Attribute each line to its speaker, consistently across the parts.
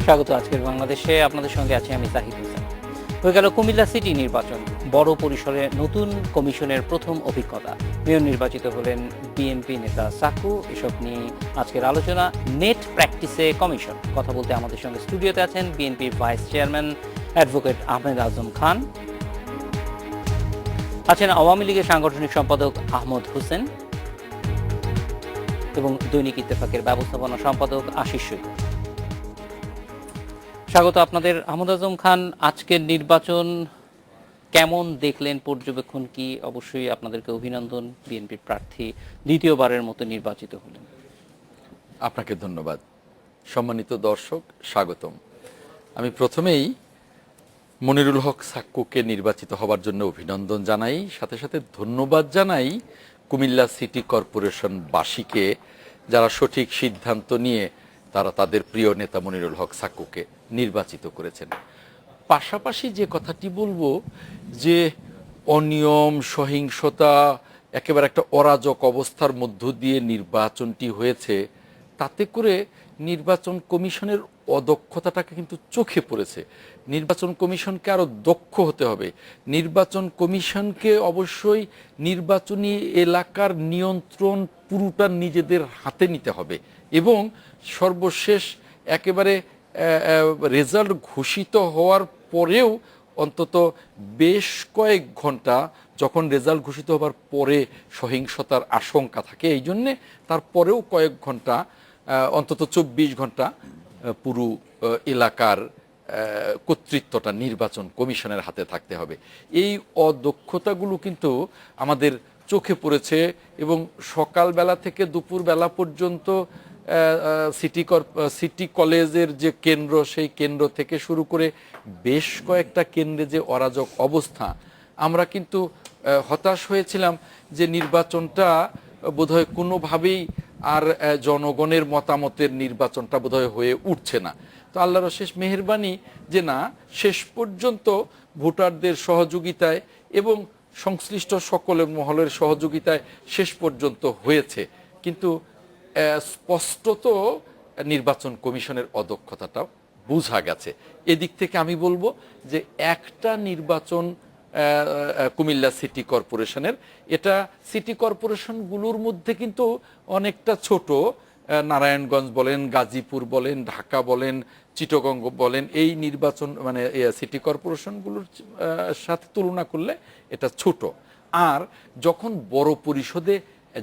Speaker 1: স্বাগত আজকের বাংলাদেশে। আপনাদের সঙ্গে আছি আমি তাহিদ হোসেন। হয়ে গেল কুমিল্লা সিটি নির্বাচন, বড় পরিসরে নতুন কমিশনের প্রথম অভিজ্ঞতা। মেয়র নির্বাচিত হলেন বিএনপি নেতা সাকু। এসব নিয়ে আজকের আলোচনা। নেট প্র্যাকটিসে কমিশন, কথা বলতে আমাদের সঙ্গে স্টুডিওতে আছেন বিএনপির vice chairman advocate Ahmed Azam Khan, আছেন আওয়ামী লীগের সাংগঠনিক সম্পাদক আহমদ হোসেন এবং দৈনিক ইত্তেফাকের ব্যবস্থাপনা সম্পাদক আশিস সৈকত। স্বাগত আপনাদের। আহমদ আজম খান, আজকের নির্বাচন কেমন দেখলেন, পর্যবেক্ষণ কি? অবশ্যই আপনাদেরকে অভিনন্দন, বিএনপির প্রার্থী দ্বিতীয়বারের মতো নির্বাচিত হলেন।
Speaker 2: আপনাকে ধন্যবাদ। সম্মানিত দর্শক, স্বাগতম। আমি প্রথমেই মনিরুল হক সাক্কুকে নির্বাচিত হবার জন্য অভিনন্দন জানাই, সাথে সাথে ধন্যবাদ জানাই কুমিল্লা সিটি কর্পোরেশনবাসীকে, যারা সঠিক সিদ্ধান্ত নিয়ে তারা তাদের প্রিয় নেতা মনিরুল হক সাক্কুকে নির্বাচিত করেছেন। পাশাপাশি যে কথাটি বলবো যে অনিয়ম, সহিংসতা, একেবারে একটা অরাজক অবস্থার মধ্য দিয়ে নির্বাচনটি হয়েছে, তাতে করে নির্বাচন কমিশনের অদক্ষতাটাকে কিন্তু চোখে পড়েছে। নির্বাচন কমিশনকে আরও দক্ষ হতে হবে। নির্বাচন কমিশনকে অবশ্যই নির্বাচনী এলাকার নিয়ন্ত্রণ পুরোটা নিজেদের হাতে নিতে হবে এবং সর্বশেষ একেবারে রেজাল্ট ঘোষিত হওয়ার পরেও অন্তত বেশ কয়েক ঘন্টা, যখন রেজাল্ট ঘোষিত হবার পরে সহিংসতার আশঙ্কা থাকে, এই জন্যে তারপরেও কয়েক ঘন্টা, অন্তত 24 ঘন্টা পুরো এলাকার কর্তৃত্বটা নির্বাচন কমিশনের হাতে থাকতে হবে। এই অদক্ষতাগুলো কিন্তু আমাদের চোখে পড়েছে এবং সকালবেলা থেকে দুপুরবেলা পর্যন্ত সিটি কলেজের যে কেন্দ্র, সেই কেন্দ্র থেকে শুরু করে বেশ কয়েকটা কেন্দ্রে যে অরাজক অবস্থা, আমরা কিন্তু হতাশ হয়েছিলাম যে নির্বাচনটা বোধহয় কোনোভাবেই আর জনগণের মতামতের নির্বাচনটা বোধহয় হয়ে উঠছে না। তো আল্লাহর অশেষ মেহেরবানি যে না, শেষ পর্যন্ত ভোটারদের সহযোগিতায় এবং সংশ্লিষ্ট সকলের মহলের সহযোগিতায় শেষ পর্যন্ত হয়েছে। কিন্তু স্পষ্টত নির্বাচন কমিশনের অদক্ষতাটাও বোঝা গেছে। এদিক থেকে আমি বলবো যে একটা নির্বাচন কুমিল্লা সিটি কর্পোরেশনের, এটা সিটি কর্পোরেশনগুলোর মধ্যে কিন্তু অনেকটা ছোট। নারায়ণগঞ্জ বলেন, গাজীপুর বলেন, ঢাকা বলেন, চিটাগং বলেন, এই নির্বাচন মানে সিটি কর্পোরেশনগুলোর সাথে তুলনা করলে এটা ছোট। আর যখন বড় পরিষদে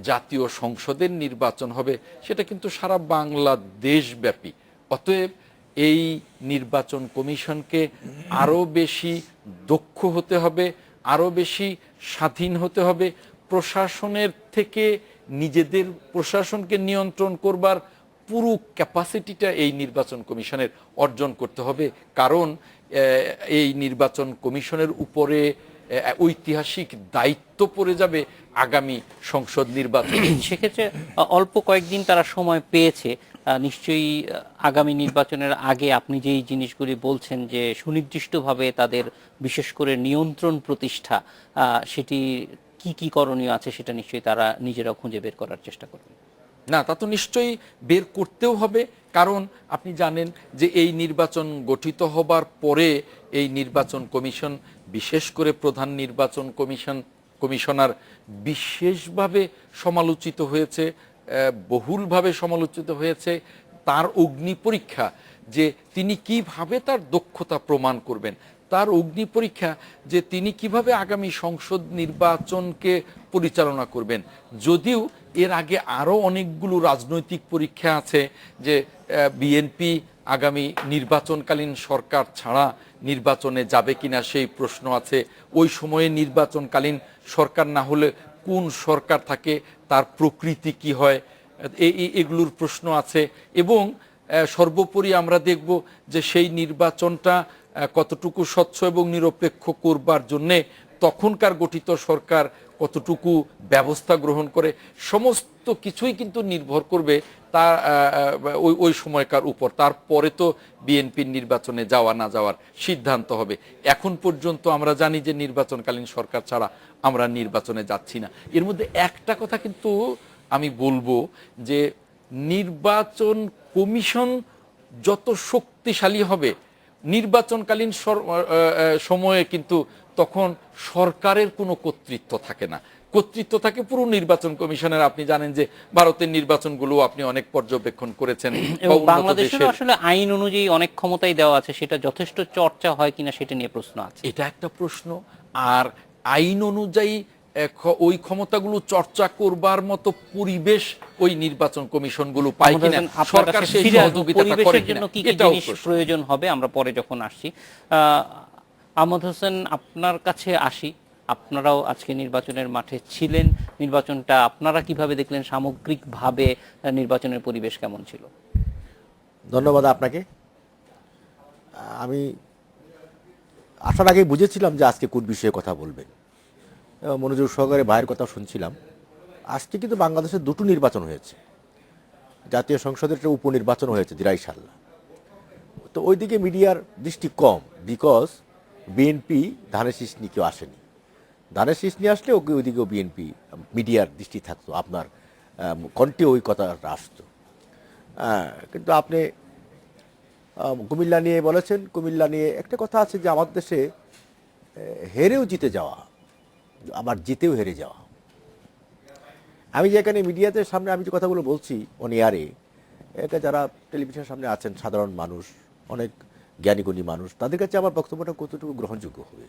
Speaker 2: জাতীয় সংসদের নির্বাচন হবে, সেটা কিন্তু সারা বাংলাদেশব্যাপী। অতএব এই নির্বাচন কমিশনকে আরও বেশি দক্ষ হতে হবে, আরও বেশি স্বাধীন হতে হবে। প্রশাসনের থেকে নিজেদের প্রশাসনকে নিয়ন্ত্রণ করবার পুরো ক্যাপাসিটিটা এই নির্বাচন কমিশনের অর্জন করতে হবে। কারণ এই নির্বাচন কমিশনের উপরে ঐতিহাসিক দায়িত্ব পড়ে যাবে আগামী সংসদ নির্বাচন।
Speaker 1: সেক্ষেত্রে অল্প কয়েকদিন তারা সময় পেয়েছে, নিশ্চয়ই আগামী নির্বাচনের আগে আপনি যেই জিনিসগুলি বলছেন যে সুনির্দিষ্টভাবে তাদের বিশেষ করে নিয়ন্ত্রণ প্রতিষ্ঠা, সেটি কি কি করণীয় আছে সেটা নিশ্চয়ই তারা নিজেরাও খুঁজে বের করার চেষ্টা করবেন।
Speaker 2: না, তা তো নিশ্চয়ই বের করতেও হবে। কারণ আপনি জানেন যে এই নির্বাচন গঠিত হবার পরে এই নির্বাচন কমিশন, বিশেষ করে প্রধান নির্বাচন কমিশনার বিশেষভাবে সমালোচিত হয়েছে, বহুলভাবে সমালোচিত হয়েছে। তার অগ্নি পরীক্ষা যে তিনি কিভাবে তার দক্ষতা প্রমাণ করবেন, তার অগ্নি পরীক্ষা যে তিনি কিভাবে আগামী সংসদ নির্বাচনকে পরিচালনা করবেন। যদিও এর আগে আরও অনেকগুলো রাজনৈতিক পরীক্ষা আছে যে বিএনপি আগামী নির্বাচনকালীন সরকার ছাড়া নির্বাচনে যাবে কিনা সেই প্রশ্ন আছে। ওই সময়ে নির্বাচনকালীন সরকার না হলে কোন সরকার থাকে, তার প্রকৃতি কি হয়, এগুলোর প্রশ্ন আছে। এবং সর্বোপরি আমরা দেখব যে সেই নির্বাচনটা কতটুকু স্বচ্ছ এবং নিরপেক্ষ করবার জন্যে তখনকার গঠিত সরকার কতটুকু ব্যবস্থা গ্রহণ করে, সমস্ত কিছুই কিন্তু নির্ভর করবে তা ওই সময়কার উপর। তারপরে তো বিএনপির নির্বাচনে যাওয়া না যাওয়ার সিদ্ধান্ত হবে। এখন পর্যন্ত আমরা জানি যে নির্বাচনকালীন সরকার ছাড়া আমরা নির্বাচনে যাচ্ছি না। এর মধ্যে একটা কথা কিন্তু আমি বলবো যে নির্বাচন কমিশন যত শক্তিশালী হবে নির্বাচনকালীন সময়ে কিন্তু তখন সরকারের কোনো কর্তৃত্ব থাকে না, কর্তৃত্ব থাকে পুরো নির্বাচন কমিশনের। আপনি জানেন যে ভারতের নির্বাচনগুলো আপনি অনেক পর্যবেক্ষণ করেছেন।
Speaker 1: এবং বাংলাদেশের আসলে আইন অনুযায়ী অনেক ক্ষমতাই দেওয়া আছে, সেটা যথেষ্ট চর্চা হয় কিনা সেটা নিয়ে প্রশ্ন আছে।
Speaker 2: এটা একটা প্রশ্ন। আর আইন অনুযায়ী ওই ক্ষমতাগুলো চর্চা করবার মতো পরিবেশ ওই নির্বাচন কমিশনগুলো পায় কিনা, সরকার সেই সহযোগিতাটা করে কিনা, এটাও
Speaker 1: প্রয়োজন হবে আমরা পরে যখন আসছি। আহমদ হোসেন, আপনার কাছে আসি। আপনারাও আজকে নির্বাচনের মাঠে ছিলেন, নির্বাচনটা আপনারা কিভাবে দেখলেন? সামগ্রিকভাবে নির্বাচনের পরিবেশ কেমন ছিল?
Speaker 3: ধন্যবাদ আপনাকে। আমি আসার আগে বুঝেছিলাম যে আজকে কোন বিষয়ে কথা বলবেন, মনোযোগ সহকারে ভাইয়ের কথা শুনছিলাম। আজকে কিন্তু বাংলাদেশের দুটো নির্বাচন হয়েছে, জাতীয় সংসদের একটা উপনির্বাচন হয়েছে দিরাইশাল্লাহ। তো ওইদিকে মিডিয়ার দৃষ্টি কম, বিকজ বিএনপি ধানের শীষ নিয়ে কেউ আসেনি। ধানের শীষ নিয়ে আসলে ওকে ওইদিকেও বিএনপি মিডিয়ার দৃষ্টি থাকতো, আপনার কণ্ঠে ওই কথাটা আসতো। কিন্তু আপনি কুমিল্লা নিয়ে বলেছেন, কুমিল্লা নিয়ে একটা কথা আছে যে আমাদের দেশে হেরেও জিতে যাওয়া, আবার জিতেও হেরে যাওয়া। আমি যেখানে মিডিয়াতে সামনে আমি যে কথাগুলো বলছি অন এয়ারে, এটা যারা টেলিভিশনের সামনে আছেন সাধারণ মানুষ, অনেক জ্ঞানীগুণী মানুষ, তাদের কাছে আমার বক্তব্যটা কতটুকু গ্রহণযোগ্য হবে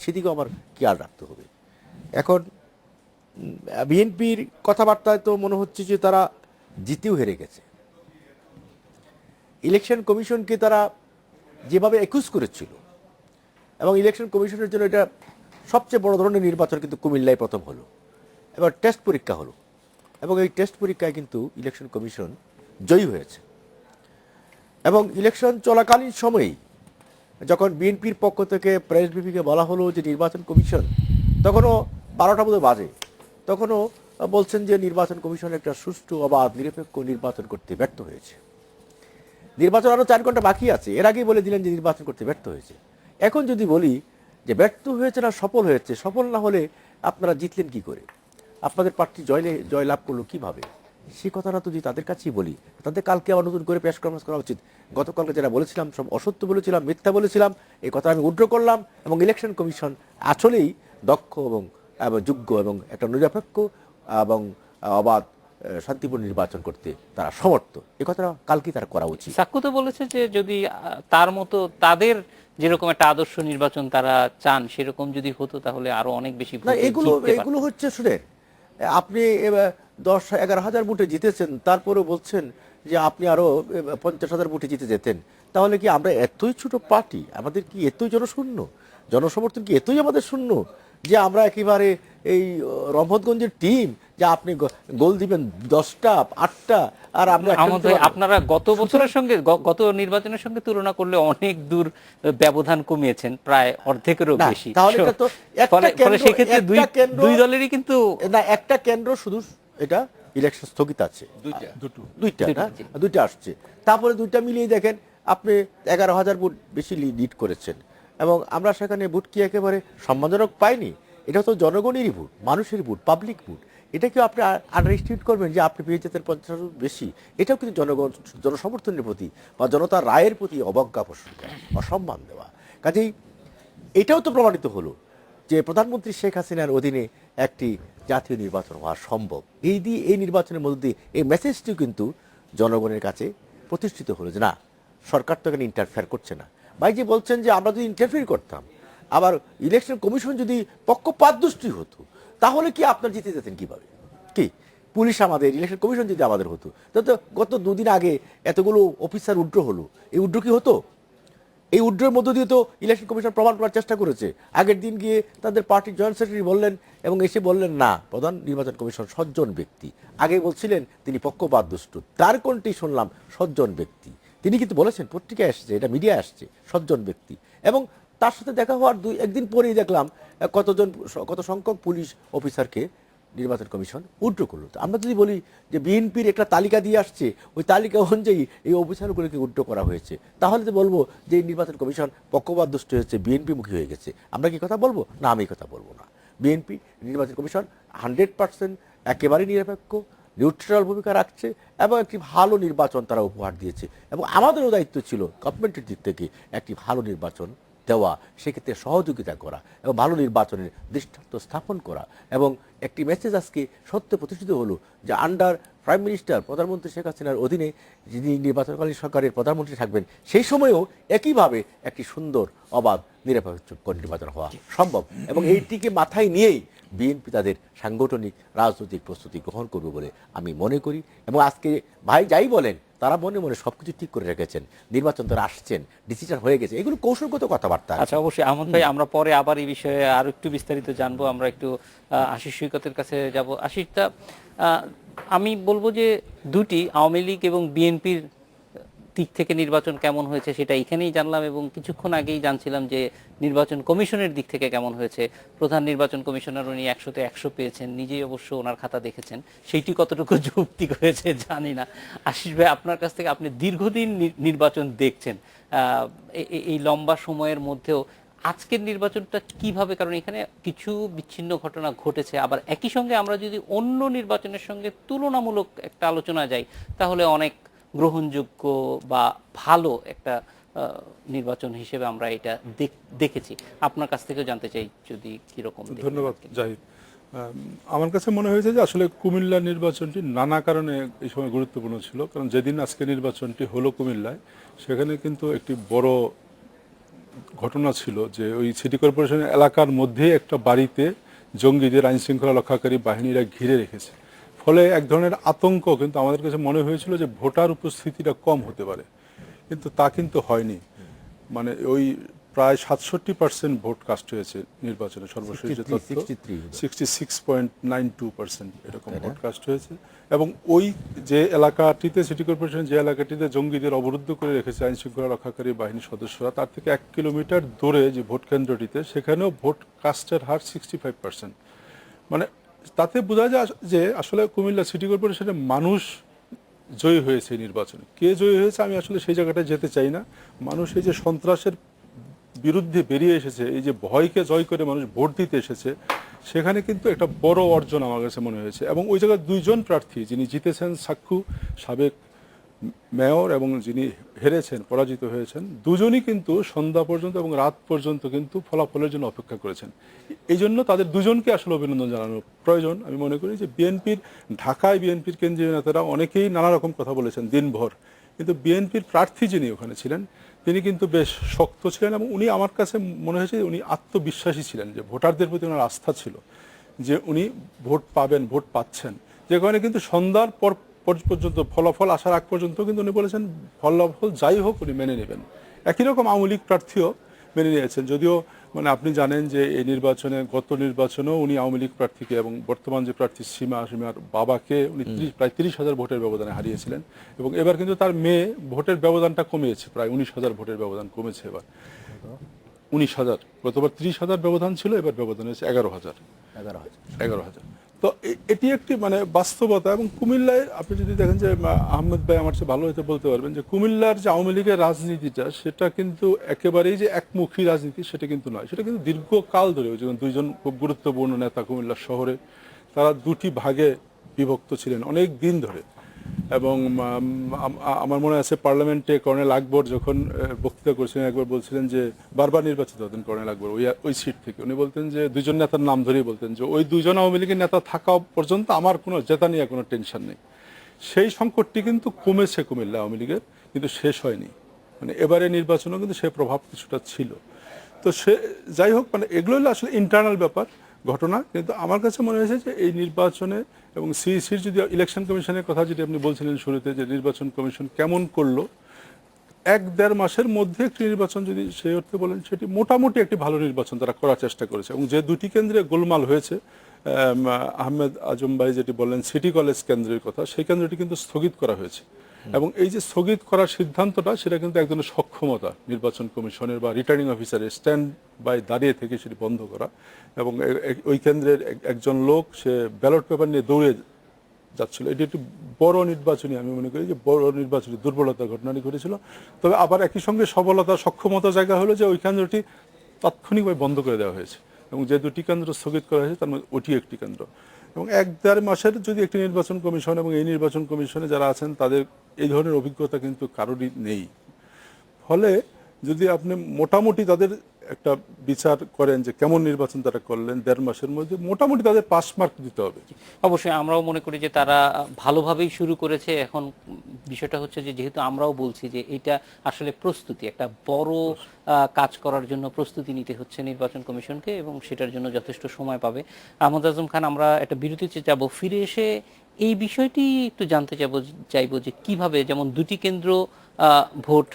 Speaker 3: সেদিকেও আমার খেয়াল রাখতে হবে। এখন বিএনপির কথাবার্তায় তো মনে হচ্ছে যে তারা জিতেও হেরে গেছে। ইলেকশন কমিশনকে তারা যেভাবে একুজ করেছিল, এবং ইলেকশন কমিশনের জন্য এটা সবচেয়ে বড় ধরনের নির্বাচন কিন্তু কুমিল্লায় প্রথম হলো, এবার টেস্ট পরীক্ষা হলো, এবং এই টেস্ট পরীক্ষায় কিন্তু ইলেকশন কমিশন জয়ী হয়েছে। এবং ইলেকশন চলাকালীন সময়েই যখন বিএনপির পক্ষ থেকে প্রেস ব্রিফিংয়ে বলা হলো যে নির্বাচন কমিশন, তখনও 12টা বোধ বাজে, তখনও বলছেন যে নির্বাচন কমিশন একটা সুষ্ঠু অবাধ নিরপেক্ষ নির্বাচন করতে ব্যর্থ হয়েছে। নির্বাচন আরও 4 ঘন্টা বাকি আছে, এর আগেই বলে দিলেন যে নির্বাচন করতে ব্যর্থ হয়েছে। এখন যদি বলি যে ব্যর্থ হয়েছে না সফল হয়েছে, সফল না হলে আপনারা জিতলেন কি করে, আপনাদের প্রার্থী জয় লাভ করলো কিভাবে, সেই কথাটা তো যদি তাদের কাছেই বলি, তাদের কালকে আবার নতুন করে প্রেস কনফারেন্স করা উচিত। গতকালকে যেটা বলেছিলাম সব অসত্য বলেছিলাম, মিথ্যা বলেছিলাম, এই কথা আমি উড্র করলাম। এবং ইলেকশন কমিশন আসলেই দক্ষ এবং যোগ্য এবং একটা নিরপেক্ষ এবং অবাধ শান্তিপূর্ণ নির্বাচন করতে তারা সমর্থ, এই কথাটা কালকে তারা করা উচিত।
Speaker 1: সাক্ষ্য তো বলেছে যে যদি তার মতো তাদের যেরকম একটা আদর্শ নির্বাচন তারা চান সেরকম যদি হতো তাহলে আরো অনেক বেশি ভোটে জিততে পারতেন।
Speaker 3: এগুলো হচ্ছে, শুনেন, আপনি 10-11 হাজার ভোটে জিতেছেন, তারপরে বলছেন যে আপনি আরো 50,000 ভোটে জিতে যেতেন। তাহলে কি আমরা এতই ছোট পার্টি, আমাদের কি এতই জনশূন্য, জনসমর্থন কি এতই আমাদের শূন্য যে আমরা একেবারে এই রহমতগঞ্জের টিম, যে আপনি গোল দিবেন 10টা 8টা আর
Speaker 1: আপনারা গত বছরের সঙ্গে গত নির্বাচনের সঙ্গে তুলনা করলে অনেক দূর ব্যবধান কমিয়েছেন, প্রায় অর্ধেকেরও বেশি।
Speaker 3: তাহলে এটা তো
Speaker 1: সেক্ষেত্রে দুই দলেরই কিন্তু
Speaker 3: না, একটা কেন্দ্র শুধু এটা ইলেকশন স্থগিত আছে, দুইটা আসছে, তারপরে দুইটা মিলিয়ে দেখেন আপনি 11,000 ভোট বেশি লিড করেছেন, এবং আমরা সেখানে ভোট কি একেবারে সম্মানজনক পাইনি। এটা তো জনগণেরই ভোট, মানুষের ভোট, পাবলিক ভোট। এটাকে আপনি আন্ডার এস্টিমেট করবেন যে আপনি পেয়ে যেতেন 50,000 বেশি। এটাও কিন্তু জনসমর্থনের প্রতি বা জনতার রায়ের প্রতি অবজ্ঞা পোষণ করা, অসম্মান দেওয়া। কাজেই এটাও তো প্রমাণিত হলো যে প্রধানমন্ত্রী শেখ হাসিনার অধীনে একটি জাতীয় নির্বাচন হওয়া সম্ভব। এই নির্বাচনের মধ্যে দিয়ে এই মেসেজটিও কিন্তু জনগণের কাছে প্রতিষ্ঠিত হলো যে না, সরকার তো এখানে ইন্টারফেয়ার করছে না। ভাই যে বলছেন যে আমরা যদি ইন্টারফেয়ার করতাম, আবার ইলেকশন কমিশন যদি পক্ষপাতদুষ্টি হতো, তাহলে কি আপনার জিতে যেতেন কিভাবে? কি পুলিশ আমাদের, ইলেকশন কমিশন যদি আমাদের হতো, তো গত 2 দিন আগে এতগুলো অফিসার উড্র হলো, এই উড্র কি হতো? এই উড্রের মধ্য দিয়ে তো ইলেকশন কমিশন প্রমাণ করার চেষ্টা করেছে। আগের দিন গিয়ে তাদের পার্টির জয়েন্ট সেক্রেটারি বললেন এবং এসে বললেন না, প্রধান নির্বাচন কমিশন সজ্জন ব্যক্তি। আগে বলছিলেন তিনি পক্ষপাতদুষ্ট, তার কোনটি শুনলাম সজ্জন ব্যক্তি। তিনি কিন্তু বলেছেন, পত্রিকায় আসছে, এটা মিডিয়া আসছে, সজ্জন ব্যক্তি। এবং তার সাথে দেখা হওয়ার একদিন পরেই দেখলাম কত সংখ্যক পুলিশ অফিসারকে নির্বাচন কমিশন উড্র করলো। আমরা যদি বলি যে বিএনপির একটা তালিকা দিয়ে আসছে, ওই তালিকা অনুযায়ী এই অফিসারগুলোকে উড্র করা হয়েছে, তাহলে তো বলবো যে নির্বাচন কমিশন পক্ষপাতদুষ্ট হয়েছে, বিএনপি মুখী হয়ে গেছে। আমরা কি কথা বলবো? না, আমি কথা বলবো না। বিএনপি নির্বাচন কমিশন 100% একেবারেই নিরপেক্ষ, নিউট্রাল ভূমিকা রাখছে এবং একটি ভালো নির্বাচন তারা উপহার দিয়েছে। এবং আমাদেরও দায়িত্ব ছিল গভর্নমেন্টের দিক থেকে একটি ভালো নির্বাচন দেওয়া, সেক্ষেত্রে সহযোগিতা করা এবং ভালো নির্বাচনের দৃষ্টান্ত স্থাপন করা। এবং একটি মেসেজ আজকে সত্য প্রতিষ্ঠিত হলো যে আন্ডার প্রাইম মিনিস্টার প্রধানমন্ত্রী শেখ হাসিনার অধীনে যিনি নির্বাচনকালীন সরকারের প্রধানমন্ত্রী থাকবেন, সেই সময়েও একইভাবে একটি সুন্দর অবাধ নিরপেক্ষ নির্বাচন হওয়া সম্ভব। এবং এইটিকে মাথায় নিয়েই বিএনপি তাদের সাংগঠনিক রাজনৈতিক প্রস্তুতি গ্রহণ করবে বলে আমি মনে করি। এবং আজকে ভাই যাই বলেন, তারা মনে মনে সবকিছু ঠিক করে রেখেছেন, নির্বাচন তারা আসছেন, ডিসিশন হয়ে গেছে, এগুলো কৌশলগত কথাবার্তা।
Speaker 1: আচ্ছা, অবশ্যই আহমদ ভাই, আমরা পরে আবার এই বিষয়ে আরো একটু বিস্তারিত জানবো। আমরা একটু আশিস সৈকতের কাছে যাব। আশিসটা, আমি বলবো যে দুটি আওয়ামী লীগ এবং বিএনপির দিক থেকে নির্বাচন কেমন হয়েছে সেটা এখানেই জানলাম, এবং কিছুক্ষণ আগেই জানছিলাম যে নির্বাচন কমিশনের দিক থেকে কেমন হয়েছে। প্রধান নির্বাচন কমিশনার উনি 100-তে 100 পেয়েছেন, নিজেই অবশ্য ওনার খাতা দেখেছেন, সেইটি কতটুকু যৌক্তিক হয়েছে জানি না। আশিস ভাই, আপনার কাছ থেকে, আপনি দীর্ঘদিন নির্বাচন দেখছেন, এই লম্বা সময়ের মধ্যেও আজকের নির্বাচনটা কিভাবে, কারণ এখানে কিছু বিচ্ছিন্ন ঘটনা ঘটেছে, আবার একই সঙ্গে আমরা যদি অন্য নির্বাচনের সঙ্গে তুলনামূলক একটা আলোচনা যাই তাহলে অনেক গ্রহণযোগ্য বা ভালো একটা নির্বাচন হিসেবে আমরা এটা দেখেছি। আপনার কাছ থেকেও জানতে চাই যদি কিরকম।
Speaker 4: ধন্যবাদ জাহিদ। আমার কাছে মনে হয়েছে যে আসলে কুমিল্লা নির্বাচনটি নানা কারণে এই সময় গুরুত্বপূর্ণ ছিল। কারণ যেদিন আজকে নির্বাচনটি হলো কুমিল্লায়, সেখানে কিন্তু একটি বড় ঘটনা ছিল যে ওই সিটি কর্পোরেশনের এলাকার মধ্যে একটা বাড়িতে জঙ্গিদের আইনশৃঙ্খলা রক্ষাকারী বাহিনীরা ঘিরে রেখেছে। ফলে এক ধরনের আতঙ্ক কিন্তু আমাদের কাছে মনে হয়েছিল যে ভোটার উপস্থিতিটা কম হতে পারে, কিন্তু তা কিন্তু হয়নি। মানে ওই প্রায় 67% ভোট কাস্ট হয়েছে নির্বাচনে, সর্বশেষ যে তথ্য 66.92% এরকম ভোট কাস্ট হয়েছে। এবং ওই যে এলাকাটিতে, সিটি কর্পোরেশন যে এলাকাটিতে জঙ্গিদের অবরুদ্ধ করে রেখেছে আইনশৃঙ্খলা রক্ষাকারী বাহিনীর সদস্যরা, তার থেকে 1 কিলোমিটার দূরে যে ভোট কেন্দ্রটিতে, সেখানেও ভোট কাস্টের হার 65%। মানে তাতে বোঝা যায় যে আসলে কুমিল্লা সিটি কর্পোরেশনের মানুষ জয়ী হয়েছে নির্বাচনে। কে জয়ী হয়েছে আমি আসলে সেই জায়গাটায় যেতে চাই না। মানুষ এই যে সন্ত্রাসের বিরুদ্ধে বেরিয়ে এসেছে, এই যে ভয়কে জয় করে মানুষ ভোট দিতে এসেছে, সেখানে কিন্তু একটা বড় অর্জন আমার কাছে মনে হয়েছে। এবং ওই জায়গায় দুইজন প্রার্থী যিনি জিতেছেন, সাক্কু সাবেক মেয়র, এবং যিনি হেরেছেন, পরাজিত হয়েছেন, দুজনই কিন্তু সন্ধ্যা পর্যন্ত এবং রাত পর্যন্ত কিন্তু ফলাফলের জন্য অপেক্ষা করেছেন। এই জন্য তাদের দুজনকে আসলে অভিনন্দন জানানো প্রয়োজন। আমি মনে করি যে ঢাকায় বিএনপির কেন্দ্রীয় নেতারা অনেকেই নানা রকম কথা বলেছেন দিনভর, কিন্তু বিএনপির প্রার্থী যিনি ওখানে ছিলেন, তিনি কিন্তু বেশ শক্ত ছিলেন। এবং উনি, আমার কাছে মনে হয়েছে উনি আত্মবিশ্বাসী ছিলেন, যে ভোটারদের প্রতি ওনার আস্থা ছিল যে উনি ভোট পাবেন, ভোট পাচ্ছেন। যে কারণে কিন্তু সন্ধ্যার পর পর্যন্ত, ফলাফল আসার আগ পর্যন্ত কিন্তু উনি বলেছেন ফলাফল যাই হোক উনি মেনে নেবেন। একই রকম আওয়ামী লীগ প্রার্থীও মেনে নিয়েছেন, যদিও মানে আপনি জানেন যে এই নির্বাচনে, গত নির্বাচনেও উনি আওয়ামী লীগ প্রার্থীকে এবং বর্তমান যে প্রার্থী সীমার বাবাকে উনি প্রায় 30,000 ভোটের ব্যবধানে হারিয়েছিলেন। এবং এবার কিন্তু তার মেয়ে ভোটের ব্যবধানটা কমিয়েছে, প্রায় 19,000 ভোটের ব্যবধান কমেছে এবার, 19,000। গতবার 30,000 ব্যবধান ছিল, এবার ব্যবধান হয়েছে 11,000। তো এটি একটি মানে বাস্তবতা। এবং কুমিল্লায় আপনি যদি দেখেন যে, আহমেদ ভাই আমার চেয়ে ভালো হয়তো বলতে পারবেন, যে কুমিল্লার যে আওয়ামী লীগের রাজনীতিটা, সেটা কিন্তু একেবারেই যে একমুখী রাজনীতি সেটা কিন্তু নয়। সেটা কিন্তু দীর্ঘকাল ধরে, যেমন দুইজন খুব গুরুত্বপূর্ণ নেতা কুমিল্লার শহরে, তারা দুটি ভাগে বিভক্ত ছিলেন অনেক দিন ধরে। এবং আমার মনে আছে পার্লামেন্টে কর্নেল আকবর যখন বক্তৃতা করেছিলেন, একবার বলছিলেন যে, বারবার নির্বাচিত হতেন কর্নেল আকবর ওই সিট থেকে, উনি বলতেন যে, দুজন নেতার নাম ধরেই বলতেন যে, ওই দুজন আওয়ামী লীগের নেতা থাকা পর্যন্ত আমার কোনো জেতা নিয়ে কোনো টেনশন নেই। সেই সংকটটি কিন্তু কমেছে কুমিল্লা আওয়ামী লীগের, কিন্তু শেষ হয়নি। মানে এবারে নির্বাচনেও কিন্তু সে প্রভাব কিছুটা ছিল। তো সে যাই হোক, মানে এগুলো হলো আসলে ইন্টারনাল ব্যাপার, ঘটনা। কিন্তু আমার কাছে মনে হয়েছে যে এই নির্বাচনে, এবং সিইসির যদি ইলেকশন কমিশনের কথা যেটি আপনি বলছিলেন শুরুতে, যে নির্বাচন কমিশন কেমন করলো, 1-1.5 মাসের মধ্যে একটি নির্বাচন যদি সেই অর্থে বলেন, সেটি মোটামুটি একটি ভালো নির্বাচন তারা করার চেষ্টা করেছে। এবং যে দুটি কেন্দ্রে গোলমাল হয়েছে, আহমেদ আজম ভাই যেটি বললেন সিটি কলেজ কেন্দ্রের কথা, সেই কেন্দ্রটি কিন্তু স্থগিত করা হয়েছে। এবং এই যে স্থগিত করার সিদ্ধান্তটা, সেটা কিন্তু এক ধরনের সক্ষমতা নির্বাচন কমিশনের বা রিটার্নিং অফিসারের স্ট্যান্ড বাই দাঁড়িয়ে থেকে সেটি বন্ধ করা। এবং ওই কেন্দ্রের একজন লোক, সে ব্যালট পেপার নিয়ে দৌড়ে যাচ্ছিল। এটি একটি বড় নির্বাচনী, আমি মনে করি যে বড় নির্বাচনী দুর্বলতার ঘটনাটি ঘটেছিল। তবে আবার একই সঙ্গে সবলতা, সক্ষমতা জায়গা হলো যে ওই কেন্দ্রটি তাৎক্ষণিকভাবে বন্ধ করে দেওয়া হয়েছে। এবং যে 2টি কেন্দ্র স্থগিত করা হয়েছে তার মধ্যে ওটি একটি কেন্দ্র। এবং 1-1.5 মাসের যদি একটি নির্বাচন কমিশন, এবং এই নির্বাচন কমিশনে যারা আছেন তাদের এই ধরনের অভিজ্ঞতা কিন্তু কারোরই নেই। ফলে যদি আপনি মোটামুটি তাদের একটা বিচার করেন যে কেমন নির্বাচন তারা করলেন 1.5 মাসের মধ্যে, মোটামুটি তাদের পাস মার্ক দিতে হবে।
Speaker 1: অবশ্যই আমরাও মনে করি যে তারা ভালোভাবেই শুরু করেছে। এখন বিষয়টা হচ্ছে যে যেহেতু আমরাও বলছি যে এটা আসলে প্রস্তুতি, একটা বড় কাজ করার জন্য প্রস্তুতি নিতে হচ্ছে নির্বাচন কমিশনকে, এবং সেটার জন্য যথেষ্ট সময় পাবে। আহমদ আজম খান, আমরা একটা বিরতিতে যাব, ফিরে এসে এই বিষয়টি একটু জানতে চাইবো যে কিভাবে, যেমন 2টি কেন্দ্র ভোট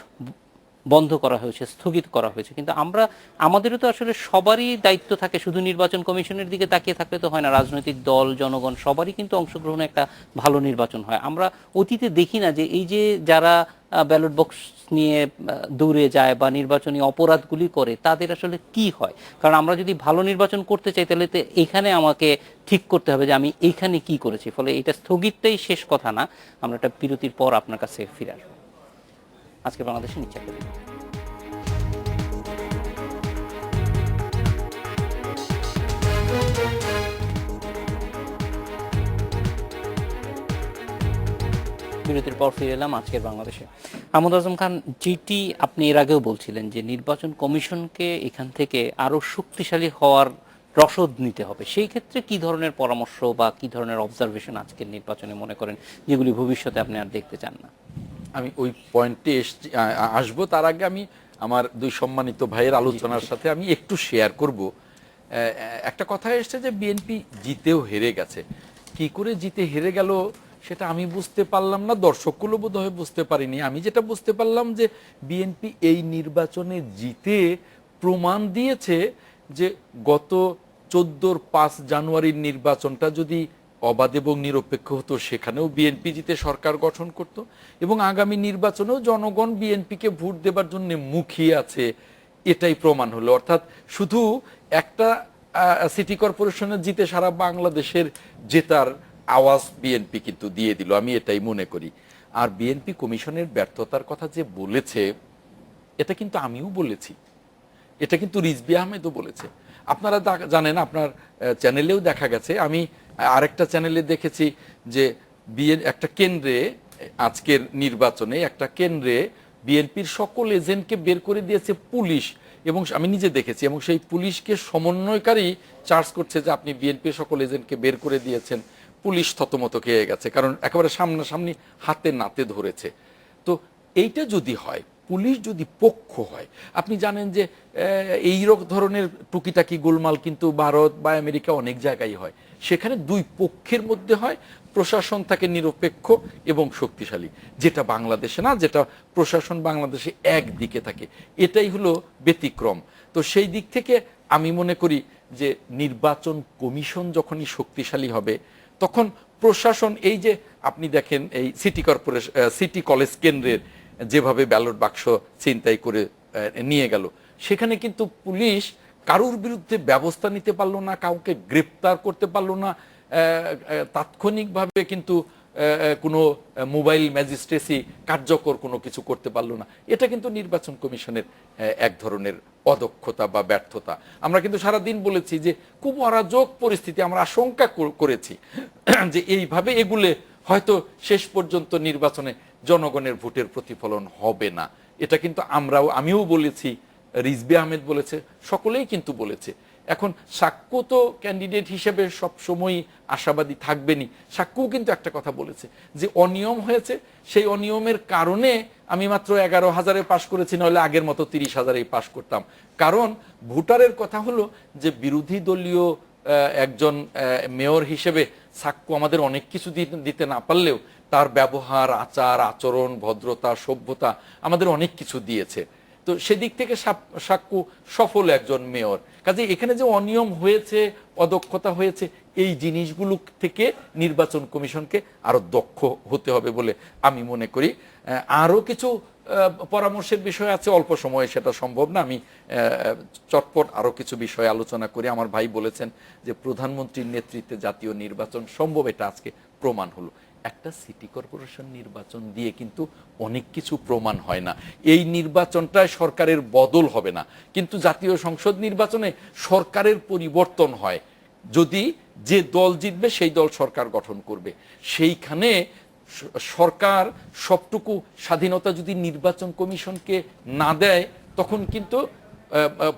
Speaker 1: বন্ধ করা হয়েছে, স্থগিত করা হয়েছে, কিন্তু আমাদেরও তো আসলে সবারই দায়িত্ব থাকে, শুধু নির্বাচন কমিশনের দিকে তাকিয়ে থাকলে তো হয় না। রাজনৈতিক দল, জনগণ সবারই কিন্তু অংশগ্রহণে একটা ভালো নির্বাচন হয়। আমরা অতীতে দেখি না যে এই যে যারা ব্যালট বক্স নিয়ে দৌড়ে যায় বা নির্বাচনী অপরাধগুলি করে তাদের আসলে কি হয়। কারণ আমরা যদি ভালো নির্বাচন করতে চাই তাহলে তো এখানে আমাকে ঠিক করতে হবে যে আমি এইখানে কি করেছি। ফলে এটা স্থগিতটাই শেষ কথা না। আমরা একটা বিরতির পর আপনার কাছে ফিরে আসবো। আজকে বাংলাদেশে নিচ্ছে একটা বিরতি। বিরতির পর ফিরে এলাম আজকের বাংলাদেশে। আহমদ আজম খান, যেটি আপনি এর আগেও বলছিলেন যে নির্বাচন কমিশনকে এখান থেকে আরো শক্তিশালী হওয়ার রসদ নিতে হবে, সেই ক্ষেত্রে কি ধরনের পরামর্শ বা কি ধরনের অবজারভেশন আজকের নির্বাচনে মনে করেন যেগুলি ভবিষ্যতে আপনি আর দেখতে চান না?
Speaker 2: আমি ওই পয়েন্টে আসবো, তার আগে আমি আমার 2 সম্মানিত ভাইয়ের আলোচনার সাথে আমি একটু শেয়ার করব। একটা কথা এসছে যে বিএনপি জিতেও হেরে গেছে। কি করে জিতে হেরে গেল সেটা আমি বুঝতে পারলাম না, দর্শকগুলো বোধহয় বুঝতে পারিনি। আমি যেটা বুঝতে পারলাম যে বিএনপি এই নির্বাচনে জিতে প্রমাণ দিয়েছে যে গত 14 5 জানুয়ারির নির্বাচনটা যদি অবাধ এবং নিরপেক্ষ হতো সেখানেও বিএনপি জিতে সরকার গঠন করত, এবং আগামী নির্বাচনেও জনগণ বিএনপিকে ভোট দেবার জন্য মুখিয়ে আছে, এটাই প্রমাণ হলো। অর্থাৎ শুধু একটা সিটি কর্পোরেশনে জিতে সারা বাংলাদেশের জেতার আওয়াজ বিএনপি কিন্তু দিয়ে দিল, আমি এটাই মনে করি। আর বিএনপি কমিশনের ব্যর্থতার কথা যে বলেছে, এটা কিন্তু আমিও বলেছি, এটা কিন্তু রিজভী আহমেদও বলেছে। আপনারা জানেন, আপনার চ্যানেলেও দেখা গেছে, আমি আরেকটা চ্যানেলে দেখেছি যে একটা কেন্দ্রে, আজকের নির্বাচনে একটা কেন্দ্রে বিএনপির সকল এজেন্টকে বের করে দিয়েছে পুলিশ, এবং আমি নিজে দেখেছি, এবং সেই পুলিশকে সমন্বয়কারী চার্জ করছে যে আপনি বিএনপির সকল এজেন্টকে বের করে দিয়েছেন। পুলিশ থতমত খেয়ে গেছে, কারণ একেবারে সামনাসামনি হাতে নাতে ধরেছে। তো এইটা যদি হয়, পুলিশ যদি পক্ষ হয়, আপনি জানেন যে এই ধরনের টুকিটাকি গোলমাল কিন্তু ভারত বা আমেরিকা অনেক জায়গায় হয়, সেখানে 2 পক্ষের মধ্যে হয়, প্রশাসন থাকে নিরপেক্ষ এবং শক্তিশালী, যেটা বাংলাদেশে না, যেটা প্রশাসন বাংলাদেশে একদিকে থাকে, এটাই হলো ব্যতিক্রম। তো সেই দিক থেকে আমি মনে করি যে নির্বাচন কমিশন যখনই শক্তিশালী হবে তখন প্রশাসন, এই যে আপনি দেখেন এই সিটি কলেজ কেন্দ্রের যেভাবে ব্যালট বাক্স ছিনতাই করে নিয়ে গেল, সেখানে কিন্তু পুলিশ কারোর বিরুদ্ধে ব্যবস্থা নিতে পারলো না, কাউকে গ্রেপ্তার করতে পারলো না, তাৎক্ষণিকভাবে কিন্তু কোনো মোবাইল ম্যাজিস্ট্রেসি কার্যকর কোনো কিছু করতে পারলো না। এটা কিন্তু নির্বাচন কমিশনের এক ধরনের অদক্ষতা বা ব্যর্থতা। আমরা কিন্তু সারাদিন বলেছি যে খুব অরাজক পরিস্থিতি, আমরা আশঙ্কা করেছি যে এইভাবে এগুলে হয়তো শেষ পর্যন্ত নির্বাচনে জনগণের ভোটের প্রতিফলন হবে না। এটা কিন্তু আমিও বলেছি, রিজভী আহমেদ বলেছে, সকলেই কিন্তু বলেছে। এখন সাক্ষ্য তো ক্যান্ডিডেট হিসেবে সবসময় আশাবাদী থাকবেনি, সাক্ষ্যও কিন্তু একটা কথা বলেছে যে অনিয়ম হয়েছে, সেই অনিয়মের কারণে আমি মাত্র 11,000-এ পাশ করেছি, নাহলে আগের মতো 30,000-এই পাশ করতাম। কারণ ভোটারের কথা হলো যে বিরোধী দলীয় একজন মেয়র হিসেবে সাক্ষ্য আমাদের অনেক কিছু দিতে না পারলেও তার ব্যবহার, আচার আচরণ, ভদ্রতা, সভ্যতা আমাদের অনেক কিছু দিয়েছে। তো সেদিক থেকে সাক্ষ্য সফল একজন মেয়র। কাজে এখানে যে অনিয়ম হয়েছে, অদক্ষতা হয়েছে, এই জিনিসগুলো থেকে নির্বাচন কমিশনকে আরো দক্ষ হতে হবে বলে আমি মনে করি। আরো কিছু পরামর্শের বিষয় আছে, অল্প সময়ে সেটা সম্ভব না, আমি চটপট আরো কিছু বিষয় আলোচনা করি। আমার ভাই বলেছেন যে প্রধানমন্ত্রীর নেতৃত্বে জাতীয় নির্বাচন সম্ভব, এটা আজকে প্রমাণ হলো। একটা সিটি কর্পোরেশন নির্বাচন দিয়ে কিন্তু অনেক কিছু প্রমাণ হয় না। এই নির্বাচনটায় সরকারের বদল হবে না, কিন্তু জাতীয় সংসদ নির্বাচনে সরকারের পরিবর্তন হয়। যদি যে দল জিতবে সেই দল সরকার গঠন করবে। সেইখানে সরকার সবটুকু স্বাধীনতা যদি নির্বাচন কমিশনকে না দেয়, তখন কিন্তু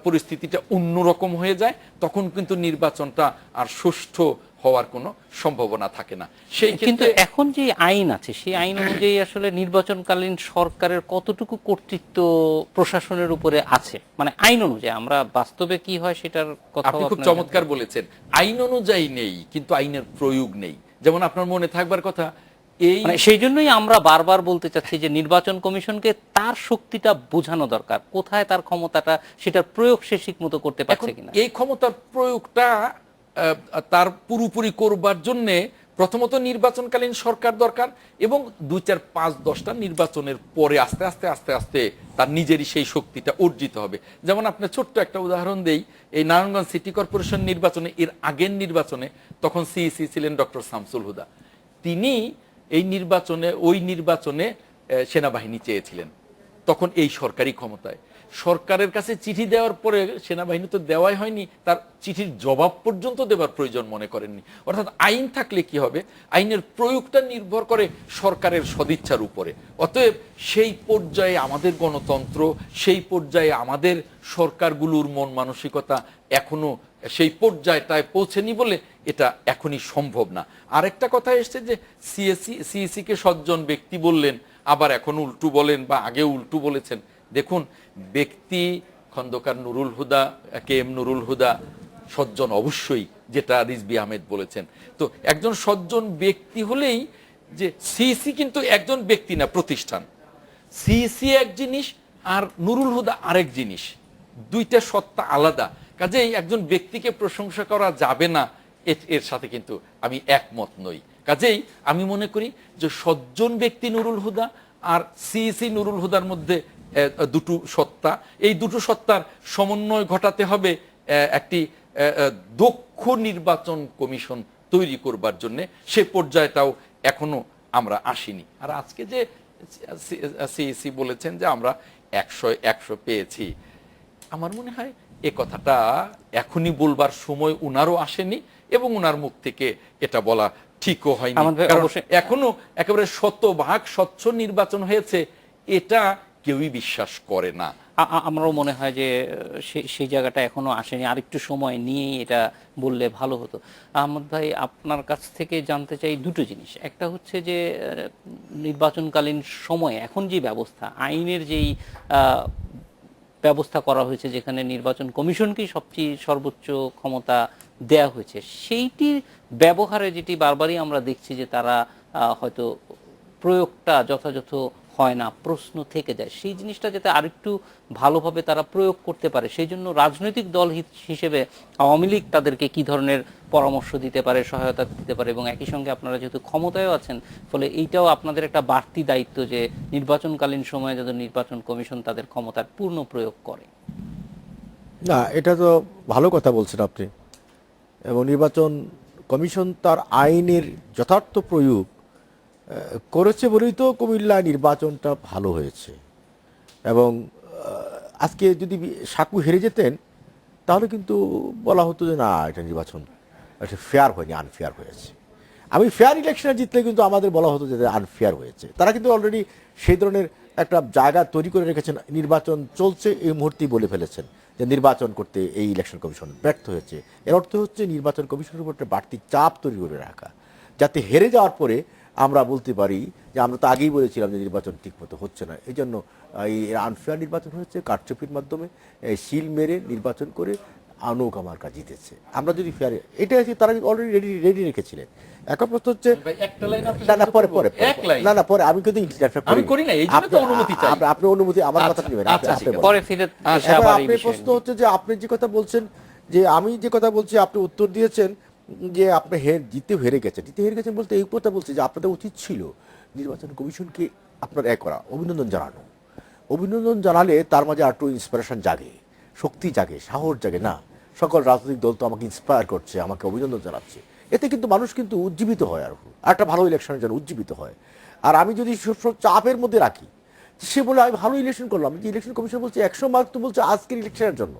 Speaker 2: পরিস্থিতিটা অন্যরকম হয়ে যায়। তখন কিন্তু নির্বাচনটা আর সুষ্ঠু হওয়ার কোনো সম্ভাবনা থাকে না। সেই
Speaker 1: কিন্তু
Speaker 2: ক্ষেত্রে
Speaker 1: এখন যে আইন আছে সেই আইন অনুযায়ী আসলে নির্বাচনকালীন সরকারের কতটুকু কর্তৃত্ব প্রশাসনের উপরে আছে, মানে আইন অনুযায়ী। আমরা বাস্তবে কি হয় সেটার কথা
Speaker 2: আপনি খুব চমৎকার বলেছেন, আইন অনুযায়ী নেই, কিন্তু আইনের প্রয়োগ নেই। যেমন আপনার মনে থাকবার কথা, এই
Speaker 1: সেই জন্যই আমরা বারবার বলতে চাচ্ছি যে নির্বাচন কমিশনকে তার শক্তিটা বোঝানো দরকার, কোথায় তার ক্ষমতাটা, সেটার প্রয়োগ সে ঠিকমতো করতে পারছে কিনা।
Speaker 2: এই ক্ষমতার প্রয়োগটা তার পুরোপুরি করবার জন্য প্রথমত নির্বাচনকালীন সরকার দরকার, এবং 2, 4, 5, 10টা নির্বাচনের পরে আস্তে আস্তে আস্তে আস্তে তার নিজেরই সেই শক্তিটা অর্জিত হবে। যেমন আপনি ছোট্ট একটা উদাহরণ দেই, এই নারায়ণগঞ্জ সিটি কর্পোরেশন নির্বাচনে, এর আগের নির্বাচনে তখন সিইসি ছিলেন ডক্টর শামসুল হুদা। তিনি ওই নির্বাচনে সেনাবাহিনী চেয়েছিলেন, তখন এই সরকারি ক্ষমতায়। সরকারের কাছে চিঠি দেওয়ার পরে সেনাবাহিনী তো দেওয়াই হয়নি, তার চিঠির জবাব পর্যন্ত দেওয়ার প্রয়োজন মনে করেননি। অর্থাৎ আইন থাকলে কি হবে, আইনের প্রয়োগটা নির্ভর করে সরকারের সদিচ্ছার উপরে। অতএব সেই পর্যায়ে আমাদের গণতন্ত্র, সেই পর্যায়ে আমাদের সরকারগুলোর মন মানসিকতা এখনো সেই পর্যায়টায় পৌঁছেনি বলে এটা এখনই সম্ভব না। আরেকটা কথা এসছে যে সিএসি কে সজ্জন ব্যক্তি বললেন, আবার এখন উল্টু বলেন, বা আগে উল্টু বলেছেন। দেখুন, ব্যক্তি খন্দকার নুরুল হুদা, কে এম নুরুল হুদা সজ্জন অবশ্যই, যেটা রিজভী আহমেদ বলেছেন। তো একজন সজ্জন ব্যক্তি হলেই, যে সিইসি কিন্তু একজন ব্যক্তি না, প্রতিষ্ঠান। সিইসি এক জিনিস আর নুরুল হুদা আরেক জিনিস, দুইটা সত্তা আলাদা। কাজেই একজন ব্যক্তিকে প্রশংসা করা যাবে না, এর সাথে কিন্তু আমি একমত নই। কাজেই আমি মনে করি যে সজ্জন ব্যক্তি নুরুল হুদা আর সিইসি নুরুল হুদার মধ্যে দুটো সত্তা, এই দুটো সত্তার সমন্বয় ঘটাতে হবে একটি দক্ষ নির্বাচন কমিশন তৈরি করবার জন্য। সে পর্যায়টাও এখনো আমরা আসিনি। আর আজকে যে সিইসি বলেছেন যে আমরা 100 পেয়েছি, আমার মনে হয় এ কথাটা এখনই বলবার সময় উনারও আসেনি, এবং উনার মুখ থেকে এটা বলা ঠিকও হয়নি। কারণ এখনো একেবারে 100% স্বচ্ছ নির্বাচন হয়েছে এটা কেউই বিশ্বাস করে না।
Speaker 1: আমারও মনে হয় যে সেই জায়গাটা এখনো আসেনি, আরেকটু সময় নিয়েই এটা বললে ভালো হতো। আহমদ ভাই, আপনার কাছ থেকে জানতে চাই দুটো জিনিস। একটা হচ্ছে যে নির্বাচনকালীন সময়ে এখন যে ব্যবস্থা, আইনের যেই ব্যবস্থা করা হয়েছে, যেখানে নির্বাচন কমিশনকেই সবচেয়ে সর্বোচ্চ ক্ষমতা দেয়া হয়েছে, সেইটির ব্যবহারে যেটি বারবারই আমরা দেখছি যে তারা হয়তো প্রয়োগটা যথাযথ হয় না, প্রশ্ন থেকে যায়। সেই জিনিসটা যাতে আরেকটু ভালোভাবে তারা প্রয়োগ করতে পারে, সেই জন্য রাজনৈতিক দল হিসেবে আওয়ামী লীগ তাদেরকে কি ধরনের পরামর্শ দিতে পারে, সহায়তা দিতে পারে, এবং একই সঙ্গে আপনারা যেহেতু ক্ষমতায়ও আছেন, ফলে এইটাও আপনাদের একটা বাড়তি দায়িত্ব যে নির্বাচনকালীন সময়ে যাতে নির্বাচন কমিশন তাদের ক্ষমতার পূর্ণ প্রয়োগ করে।
Speaker 3: না, এটা তো ভালো কথা বলছেন আপনি। এবং নির্বাচন কমিশন তার আইনের যথার্থ প্রয়োগ করেছে বলেই তো কুমিল্লা নির্বাচনটা ভালো হয়েছে। এবং আজকে যদি সাকু হেরে যেতেন, তাহলে কিন্তু বলা হতো যে না, এটা নির্বাচন একটা ফেয়ার হয়নি, আনফেয়ার হয়েছে। আমি ফেয়ার ইলেকশনে জিতলে কিন্তু আমাদের বলা হতো যে আনফেয়ার হয়েছে। তারা কিন্তু অলরেডি সেই ধরনের একটা জায়গা তৈরি করে রেখেছেন। নির্বাচন চলছে এই মুহূর্তেই বলে ফেলেছেন যে নির্বাচন করতে এই ইলেকশন কমিশন ব্যর্থ হয়েছে। এর অর্থ হচ্ছে নির্বাচন কমিশনের উপর একটা বাড়তি চাপ তৈরি করে রাখা, যাতে হেরে যাওয়ার পরে আমরা বলতে পারি যে আমরা তো আগেই বলেছিলাম যে নির্বাচন ঠিকমতো হচ্ছে না। এই জন্য এই আনফেয়ার নির্বাচন হচ্ছে, কারচুপির মাধ্যমে সিল মেরে নির্বাচন করে নৌকা মার্কা জিতেছে। আমরা যদি ফেয়ার, এটা হচ্ছে তারা অলরেডি রেডি রেখেছিলেন। এখন প্রশ্ন হচ্ছে, পরে আমি কিন্তু আপনি অনুমতি আমার কথা নেবেন। আপনি প্রশ্ন হচ্ছে যে আপনি যে কথা বলছেন, যে আমি যে কথা বলছি আপনি উত্তর দিয়েছেন যে আপনি জিতে হেরে গেছেন বলতে এই কথা বলছি যে আপনাদের উচিত ছিল নির্বাচন কমিশনকে আপনার করা, অভিনন্দন জানালে তার মাঝে আর একটু ইন্সপিরেশন জাগে, শক্তি জাগে, সাহস জাগে। না, সকল রাজনৈতিক দল তো আমাকে ইন্সপায়ার করছে, আমাকে অভিনন্দন জানাচ্ছে, এতে কিন্তু মানুষ কিন্তু উজ্জীবিত হয়, আর একটা ভালো ইলেকশনের জন্য উজ্জীবিত হয়। আর আমি যদি সব চাপের মধ্যে রাখি, সে বলে আমি ভালো ইলেকশন করলাম, যে ইলেকশন কমিশন বলছে 100 মার্ক, তো বলছে আজকের ইলেকশনের জন্য,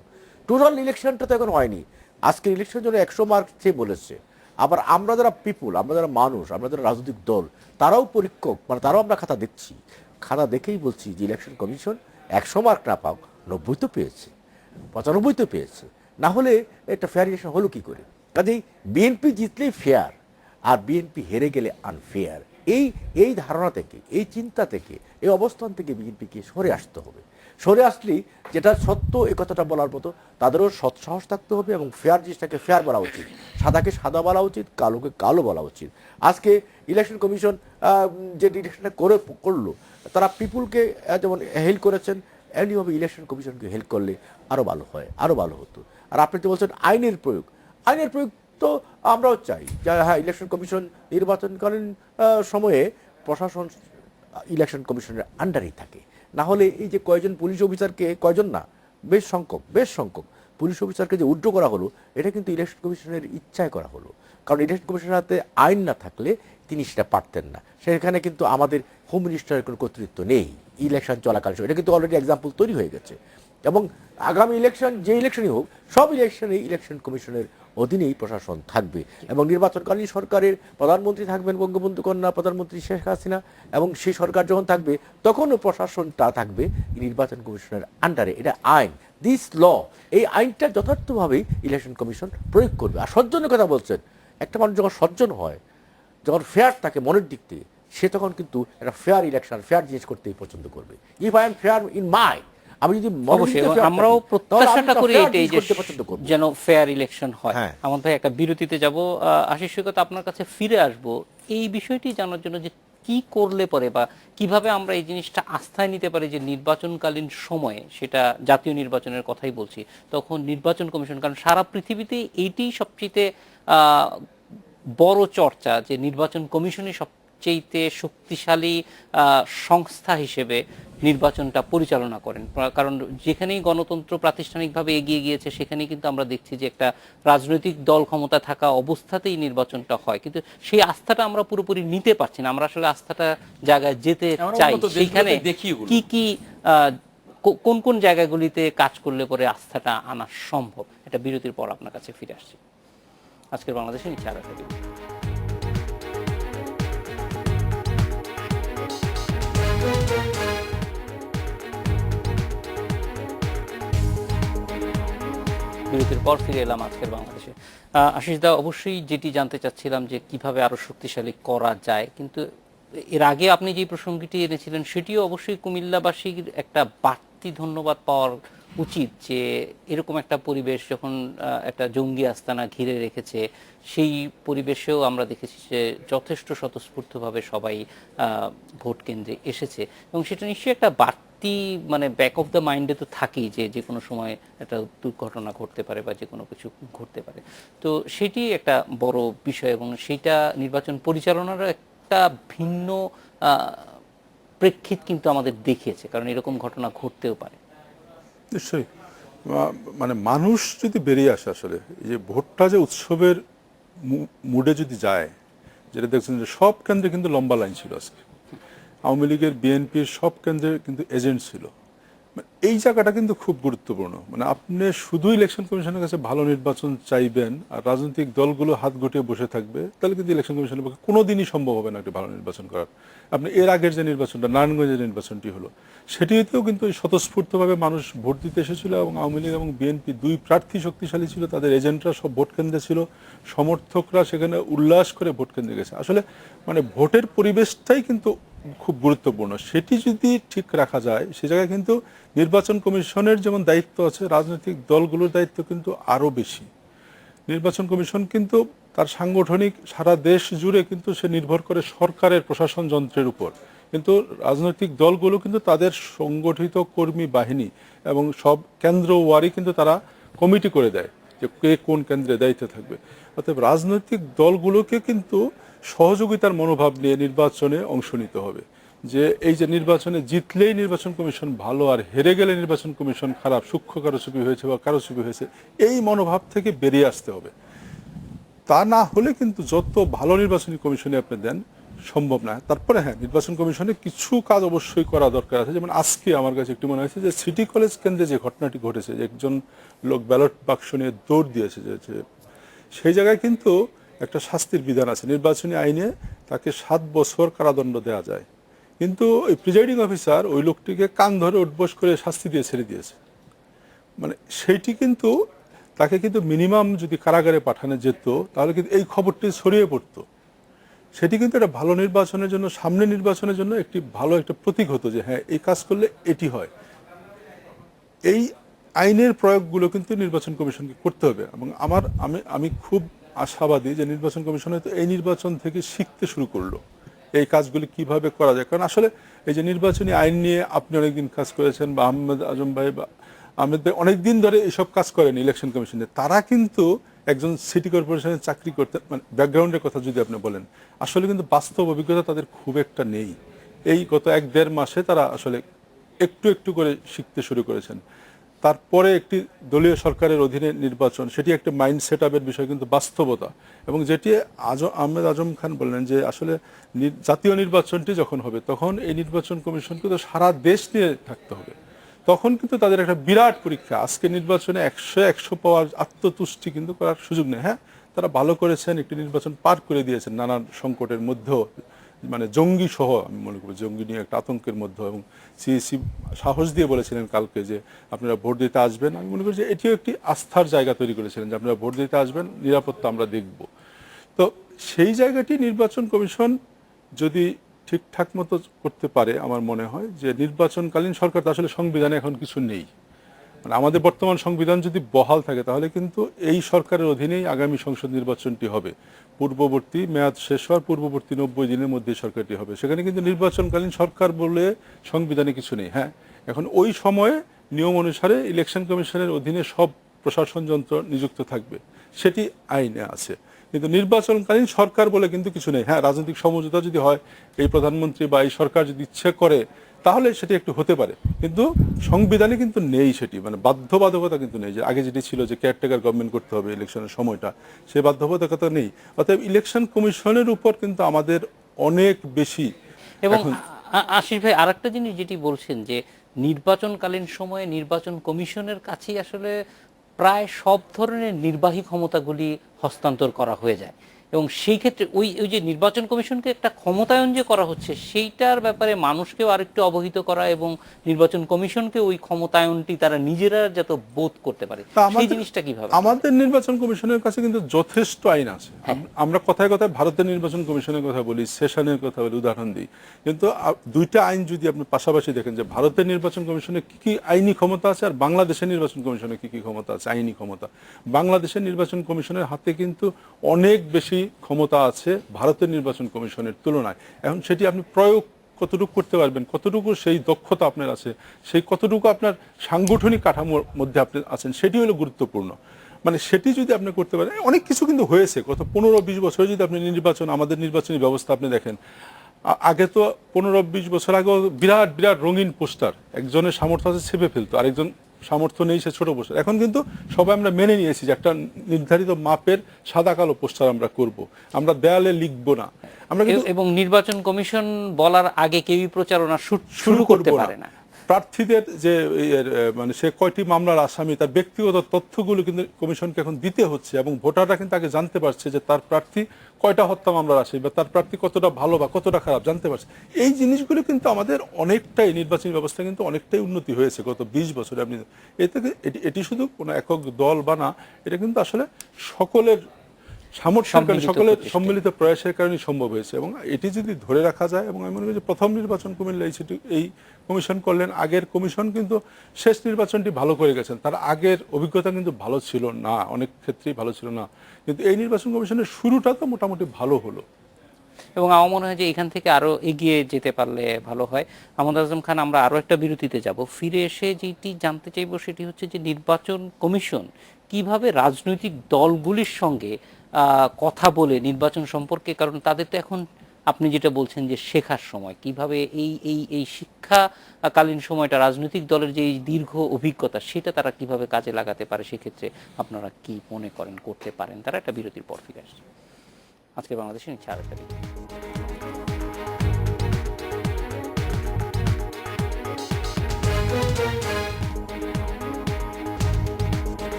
Speaker 3: টোটাল ইলেকশনটা তো এখন হয়নি, আজকের ইলেকশনের জন্য 100 মার্ক সে বলেছে। আবার আমরা যারা পিপুল, আমরা যারা মানুষ, আমরা যারা রাজনৈতিক দল, তারাও পরীক্ষক, মানে তারাও আমরা খাতা দেখছি, খাতা দেখেই বলছি যে ইলেকশন কমিশন 100 মার্ক না পাও, 90 তো পেয়েছে, 95 তো পেয়েছে, না হলে একটা ফেয়ার ইলেকশন হলো কি করে? কাজেই বিএনপি জিতলেই ফেয়ার, আর বিএনপি হেরে গেলে আনফেয়ার। এই ধারণা থেকে, এই চিন্তা থেকে, এই অবস্থান থেকে বিএনপিকে সরে আসতে হবে। সরে আসলেই যেটা সত্য, এই কথাটা বলার মতো তাদেরও সৎসাহস থাকতে হবে, এবং ফেয়ার জিনিসটাকে ফেয়ার বলা উচিত, সাদাকে সাদা বলা উচিত, কালোকে কালো বলা উচিত। আজকে ইলেকশন কমিশন যে ইলেকশনটা করলো, তারা পিপুলকে যেমন হেল্প করেছেন, এমনিভাবে ইলেকশন কমিশনকে হেল্প করলে আরও ভালো হয়, আরও ভালো হতো। আর আপনি তো বলছেন আইনের প্রয়োগ, আইনের প্রয়োগ তো আমরাও চাই যে হ্যাঁ, ইলেকশন কমিশন নির্বাচনকালীন সময়ে প্রশাসন ইলেকশন কমিশনের আন্ডারেই থাকে। না হলে এই যে কয়জন পুলিশ অফিসারকে, কয়জন না, বেশ সংখ্যক পুলিশ অফিসারকে যে উড্র করা হলো, এটা কিন্তু ইলেকশন কমিশনের ইচ্ছায় করা হলো। কারণ ইলেকশন কমিশনের হাতে আইন না থাকলে তিনি সেটা পারতেন না। সেখানে কিন্তু আমাদের হোম মিনিস্টারের কোনো কর্তৃত্ব নেই ইলেকশন চলাকালীন সময়, এটা কিন্তু অলরেডি এক্সাম্পল তৈরি হয়ে গেছে। এবং আগামী ইলেকশন, যে ইলেকশনই হোক, সব ইলেকশনে ইলেকশন কমিশনের অধীনেই প্রশাসন থাকবে, এবং নির্বাচনকালীন সরকারের প্রধানমন্ত্রী থাকবেন বঙ্গবন্ধু কন্যা প্রধানমন্ত্রী শেখ হাসিনা, এবং সেই সরকার যখন থাকবে তখনও প্রশাসনটা থাকবে নির্বাচন কমিশনের আন্ডারে। এটা আইন, দিস ল, এই আইনটা যথার্থভাবেই ইলেকশন কমিশন প্রয়োগ করবে। আর সজ্জনের কথা বলছেন, একটা মানুষ যখন সজ্জন হয়, যখন ফেয়ার থাকে মনের দিক থেকে, সে তখন কিন্তু একটা ফেয়ার ইলেকশন, ফেয়ার জিনিস করতেই পছন্দ করবে। If I am fair in mind, আমি যদি
Speaker 1: অবশ্যই আমরাও প্রত্যাশাটা করি এটাই যে যেন ফেয়ার ইলেকশন হয়। আমার ভাই একটা বিরতিতে যাব, আশিস সৈকত আপনার কাছে ফিরে আসব এই বিষয়টি জানার জন্য যে কি করলে পরে বা কিভাবে আমরা এই জিনিসটা আস্থায় নিতে পারি যে নির্বাচনকালীন সময়ে, সেটা জাতীয় নির্বাচনের কথাই বলছি, তখন নির্বাচন কমিশন, কারণ সারা পৃথিবীতে এইটি সবচেয়ে বড় চর্চা যে নির্বাচন কমিশনই সবচেয়ে শক্তিশালী সংস্থা হিসেবে নির্বাচনটা পরিচালনা করেন। কারণ যেখানেই গণতন্ত্র প্রাতিষ্ঠানিকভাবে এগিয়ে গিয়েছে, সেখানেই কিন্তু আমরা দেখছি যে একটা রাজনৈতিক দল ক্ষমতা থাকা অবস্থাতেই নির্বাচনটা হয়, কিন্তু সেই আস্থাটা আমরা পুরোপুরি নিতে পারছি না। আমরা আসলে আস্থাটা জায়গায় যেতে চাই, সেখানে কি কি কোন কোন জায়গাগুলিতে কাজ করলে পরে আস্থাটা আনা সম্ভব? এটা বিরতির পর আপনার কাছে ফিরে আসছি। আজকের বাংলাদেশে নিচে আরো থাকবে। বিরতির পর ফিরে এলাম আজকের বাংলাদেশে। আশিস দা, অবশ্যই যেটি জানতে চাচ্ছিলাম যে কিভাবে আরো শক্তিশালী করা যায়, কিন্তু এর আগে আপনি যে প্রসঙ্গটি এনেছিলেন সেটিও অবশ্যই কুমিল্লাবাসীর একটা বাড়তি ধন্যবাদ পাওয়ার উচিত, যে এরকম একটা পরিবেশ যখন একটা জঙ্গি আস্তানা ঘিরে রেখেছে, সেই পরিবেশেও আমরা দেখেছি যে যথেষ্ট স্বতঃস্ফূর্তভাবে সবাই ভোট কেন্দ্রে এসেছে, এবং সেটা নিশ্চয়ই একটা বাড়তি মানে ব্যাক অফ দ্য মাইন্ডে তো থাকেই যে যে কোনো সময় একটা দুর্ঘটনা ঘটতে পারে বা যে কোনো কিছু ঘটতে পারে। তো সেটি একটা বড় বিষয়, এবং সেইটা নির্বাচন পরিচালনার একটা ভিন্ন প্রেক্ষিত কিন্তু আমাদের দেখিয়েছে, কারণ এরকম ঘটনা ঘটতেও পারে।
Speaker 4: নিশ্চয়ই, মানে মানুষ যদি বেরিয়ে আসে, আসলে এই যে ভোটটা যে উৎসবের মুডে যদি যায়, যেটা দেখছেন যে সব কেন্দ্রে কিন্তু লম্বা লাইন ছিল আজকে, আওয়ামী লীগের বিএনপির সব কেন্দ্রে কিন্তু এজেন্ট ছিল। এই জায়গাটা কিন্তু খুব গুরুত্বপূর্ণ। মানে আপনি শুধু ইলেকশন কমিশনের কাছে ভালো নির্বাচন চাইবেন আর রাজনৈতিক দলগুলো হাত গুটিয়ে বসে থাকবে, তাহলে কিন্তু ইলেকশন কমিশনের পক্ষে কোনোদিনই সম্ভব হবে না একটি ভালো নির্বাচন করার। আপনি এর আগের যে নির্বাচনটা, নারায়ণগঞ্জের নির্বাচনটি হলো, সেটিতেও কিন্তু স্বতঃস্ফূর্তভাবে মানুষ ভোট দিতে এসেছিল, এবং আওয়ামী লীগ এবং বিএনপি দুই প্রার্থী শক্তিশালী ছিল, তাদের এজেন্টরা সব ভোট কেন্দ্রে ছিল, সমর্থকরা সেখানে উল্লাস করে ভোট কেন্দ্রে গেছে। আসলে মানে ভোটের পরিবেশটাই কিন্তু খুব গুরুত্বপূর্ণ। সেটি যদি ঠিক রাখা যায়, সে জায়গায় কিন্তু নির্বাচন কমিশনের যেমন দায়িত্ব আছে, রাজনৈতিক দলগুলোর দায়িত্ব কিন্তু আরও বেশি। নির্বাচন কমিশন কিন্তু তার সাংগঠনিক সারা দেশ জুড়ে কিন্তু সে নির্ভর করে সরকারের প্রশাসন যন্ত্রের উপর, কিন্তু রাজনৈতিক দলগুলো কিন্তু তাদের সংগঠিত কর্মী বাহিনী এবং সব কেন্দ্র ওয়ারি কিন্তু তারা কমিটি করে দেয় যে কে কোন কেন্দ্রে দায়িত্বে থাকবে। অতএব রাজনৈতিক দলগুলোকে কিন্তু সহযোগিতার মনোভাব নিয়ে নির্বাচনে অংশ নিতে হবে, যে এই যে নির্বাচনে জিতলেই নির্বাচন কমিশন ভালো আর হেরে গেলে নির্বাচন কমিশন খারাপ, সূক্ষ্ম কারচুপি হয়েছে বা কারচুপি হয়েছে, এই মনোভাব থেকে বেরিয়ে আসতে হবে। তা না হলে কিন্তু যত ভালো নির্বাচনী কমিশনে আপনি দেন সম্ভব না। তারপরে হ্যাঁ, নির্বাচন কমিশনে কিছু কাজ অবশ্যই করা দরকার আছে। যেমন আজকে আমার কাছে একটু মনে হয়েছে যে সিটি কলেজ কেন্দ্রে যে ঘটনাটি ঘটেছে, যে একজন লোক ব্যালট বাক্স নিয়ে দৌড় দিয়েছে, যে সেই জায়গায় কিন্তু একটা শাস্তির বিধান আছে নির্বাচনী আইনে, তাকে 7 বছর কারাদণ্ড দেওয়া যায়। কিন্তু ওই প্রিজাইডিং অফিসার ওই লোকটিকে কান ধরে উঠবোস করে শাস্তি দিয়ে ছেড়ে দিয়েছে। মানে সেইটি কিন্তু তাকে কিন্তু মিনিমাম যদি কারাগারে পাঠানো যেত তাহলে কিন্তু এই খবরটি ছড়িয়ে পড়তো। সেটি কিন্তু একটা ভালো নির্বাচনের জন্য, সামনে নির্বাচনের জন্য একটি ভালো একটা প্রতীক হতো যে হ্যাঁ, এই কাজ করলে এটি হয়। এই আইনের প্রয়োগগুলো কিন্তু নির্বাচন কমিশনকে করতে হবে। এবং আমি খুব আশাবাদী যে নির্বাচন কমিশন হয়তো এই নির্বাচন থেকে শিখতে শুরু করলো এই কাজগুলি কিভাবে করা যায়। কারণ আসলে এই যে নির্বাচনী আইন নিয়ে আপনি অনেকদিন কাজ করেছেন, বা আহমেদ আজম ভাই বা আহমেদ ভাই অনেকদিন ধরে এইসব কাজ করেন ইলেকশন কমিশনে। তারা কিন্তু একজন সিটি কর্পোরেশনের চাকরি করতে, মানে ব্যাকগ্রাউন্ডের কথা যদি আপনি বলেন, আসলে কিন্তু বাস্তব অভিজ্ঞতা তাদের খুব একটা নেই। এই গত 1-1.5 মাসে তারা আসলে একটু একটু করে শিখতে শুরু করেছেন। তারপরে একটি দলীয় সরকারের অধীনে নির্বাচন, সেটি একটা মাইন্ড সেট আপের বিষয়, কিন্তু বাস্তবতা। এবং যেটি আহমেদ আজম খান বললেন যে আসলে জাতীয় নির্বাচনটি যখন হবে তখন এই নির্বাচন কমিশনকে তো সারা দেশ নিয়ে থাকতে হবে। তখন কিন্তু তাদের একটা বিরাট পরীক্ষা। আজকে নির্বাচনে 100 পাওয়ার আত্মতুষ্টি কিন্তু করার সুযোগ নেই। হ্যাঁ, তারা ভালো করেছেন, একটি নির্বাচন পার করে দিয়েছেন নানান সংকটের মধ্যেও, মানে জঙ্গি সহ আমি মনে করি, জঙ্গি নিয়ে একটা আতঙ্কের মধ্যে। এবং সিইসি সাহস দিয়ে বলেছিলেন কালকে যে আপনারা ভোট দিতে আসবেন। আমি মনে করি যে এটিও একটি আস্থার জায়গা তৈরি করেছিলেন যে আপনারা ভোট দিতে আসবেন, নিরাপত্তা আমরা দেখব। তো সেই জায়গাটি নির্বাচন কমিশন যদি ঠিকঠাক মতো করতে পারে, আমার মনে হয় যে নির্বাচনকালীন সরকার তো আসলে সংবিধানে এখন কিছু নেই। মানে আমাদের বর্তমান সংবিধান যদি বহাল থাকে তাহলে কিন্তু এই সরকারের অধীনেই আগামী সংসদ নির্বাচনটি হবে। পূর্ববর্তী মেয়াদ শেষ হওয়ার পূর্ববর্তী 90 দিনের মধ্যে সরকারটি হবে। সেখানে কিন্তু নির্বাচনকালীন সরকার বলে সংবিধানে কিছু নেই। হ্যাঁ, এখন ওই সময়ে নিয়ম অনুসারে ইলেকশন কমিশনের অধীনে সব প্রশাসন যন্ত্র নিযুক্ত থাকবে, সেটি আইনে আছে। কিন্তু নির্বাচনকালীন সরকার বলে কিন্তু কিছু নেই। হ্যাঁ, রাজনৈতিক সমঝোতা যদি হয়, এই প্রধানমন্ত্রী বা এই সরকার যদি ইচ্ছে করে তাহলে সেটি একটু হতে পারে, কিন্তু সংবিধানে কিন্তু নেই সেটি। মানে বাধ্যবাধকতা কিন্তু নেই, যে আগে যেটি ছিল যে কেয়ারটেকার গভর্নমেন্ট করতে হবে ইলেকশনের সময়টা, সে বাধ্যবাধকতা নেই। অতএব ইলেকশন কমিশনের উপর কিন্তু আমাদের অনেক বেশি।
Speaker 1: এবং আশিস ভাই, আরেকটা জিনিস যেটি বলছেন যে নির্বাচনকালীন সময়ে নির্বাচন কমিশনের কাছেই আসলে প্রায় সব ধরনের নির্বাহী ক্ষমতাগুলি হস্তান্তর করা হয়ে যায়, এবং সেই ক্ষেত্রে ওই ওই যে নির্বাচন কমিশনকে একটা ক্ষমতায়ন যে করা হচ্ছে সেইটার ব্যাপারে মানুষকেও আরেকটু অবহিত করা, এবং নির্বাচন কমিশনকে ওই ক্ষমতায়নটি তারা নিজেরা যাতে বোধ করতে পারে, সেই জিনিসটা কিভাবে?
Speaker 4: আমাদের নির্বাচন কমিশনের কাছে কিন্তু যথেষ্ট আইন আছে। আমরা কথায় কথায় ভারতের নির্বাচন কমিশনের কথা বলি, সেশনের কথা বলি, উদাহরণ দিই, কিন্তু দুইটা আইন যদি আপনি পাশাপাশি দেখেন যে ভারতের নির্বাচন কমিশনের কি কি আইনি ক্ষমতা আছে আর বাংলাদেশের নির্বাচন কমিশনের কি কি ক্ষমতা আছে, আইনি ক্ষমতা। বাংলাদেশের নির্বাচন কমিশনের হাতে কিন্তু অনেক বেশি ক্ষমতা আছে ভারতের নির্বাচন কমিশনের তুলনায়। এখন সেটি আপনি প্রয়োগ কতটুকু করতে পারবেন, কতটুকু সেই দক্ষতা আপনার আছে, সেই কতটুকু আপনার সাংগঠনিক কাঠামোর মধ্যে আপনি আছেন, সেটি হলো গুরুত্বপূর্ণ। মানে সেটি যদি আপনি করতে পারেন, অনেক কিছু কিন্তু হয়েছে গত 15-20 বছরে। যদি আপনি আমাদের নির্বাচনী ব্যবস্থা আপনি দেখেন, আগে তো 15-20 বছর আগেও বিরাট বিরাট রঙিন পোস্টার, একজনের সামর্থ্য আছে ছেপে ফেলতো, আরেকজন সামর্থ্য নেই, সে ছোট পোস্টার। এখন কিন্তু সবাই আমরা মেনে নিয়েছি যে একটা নির্ধারিত মাপের সাদা কালো পোস্টার আমরা করব, আমরা দেয়ালে লিখবো না। আমরা
Speaker 1: এবং নির্বাচন কমিশন বলার আগে কেউই প্রচারণা শুরু করতে পারে না।
Speaker 4: প্রার্থীদের যে মানে সে কয়টি মামলার আসামি, তার ব্যক্তিগত তথ্যগুলো কিন্তু কমিশনকে এখন দিতে হচ্ছে, এবং ভোটাররা কিন্তু আগে জানতে পারছে যে তার প্রার্থী কয়টা হত্যা মামলার আসামি, বা তার প্রার্থী কতটা ভালো বা কতটা খারাপ জানতে পারছে। এই জিনিসগুলো কিন্তু আমাদের অনেকটাই, নির্বাচনী ব্যবস্থা কিন্তু অনেকটাই উন্নতি হয়েছে গত 20 বছরে। আপনি এটি শুধু কোনো একক দল বা না, এটা কিন্তু আসলে সকলের সকলের সম্মিলিত প্রয়াসের কারণে সম্ভব হয়েছে। এবং এটি যদি ধরে রাখা যায়, এবং আমি মনে করি যে প্রথম নির্বাচন কুমিল্লা এই কমিশন করলেন, আগের কমিশন কিন্তু শেষ নির্বাচনটি ভালো করে গেছেন, তার আগের অভিজ্ঞতা কিন্তু ভালো ছিল না, অনেক ক্ষেত্রেই ভালো ছিল না, কিন্তু এই নির্বাচন কমিশনের শুরুটা তো মোটামুটি ভালো হলো।
Speaker 1: এবং আমার মনে হয় যে এখান থেকে আরো এগিয়ে যেতে পারলে ভালো হয়। আহমেদ আজম খান, আমরা আরো একটা বিরতিতে যাব, ফিরে এসে যেটি জানতে চাইবো সেটি হচ্ছে যে নির্বাচন কমিশন কিভাবে রাজনৈতিক দলগুলির সঙ্গে কথা বলে নির্বাচন সম্পর্কে, কারণ তাদের তো এখন আপনি যেটা বলছেন যে শেখার সময় কিভাবে এই শিক্ষাকালীন সময়টা রাজনৈতিক দলের যে এই দীর্ঘ অভিজ্ঞতা সেটা তারা কিভাবে কাজে লাগাতে পারে, সেক্ষেত্রে আপনারা কি মনে করেন করতে পারেন? তারা একটা বিরতির পর ফিরে আসছে। আজকে বাংলাদেশে নিচ্ছে আর একটা বিরতি।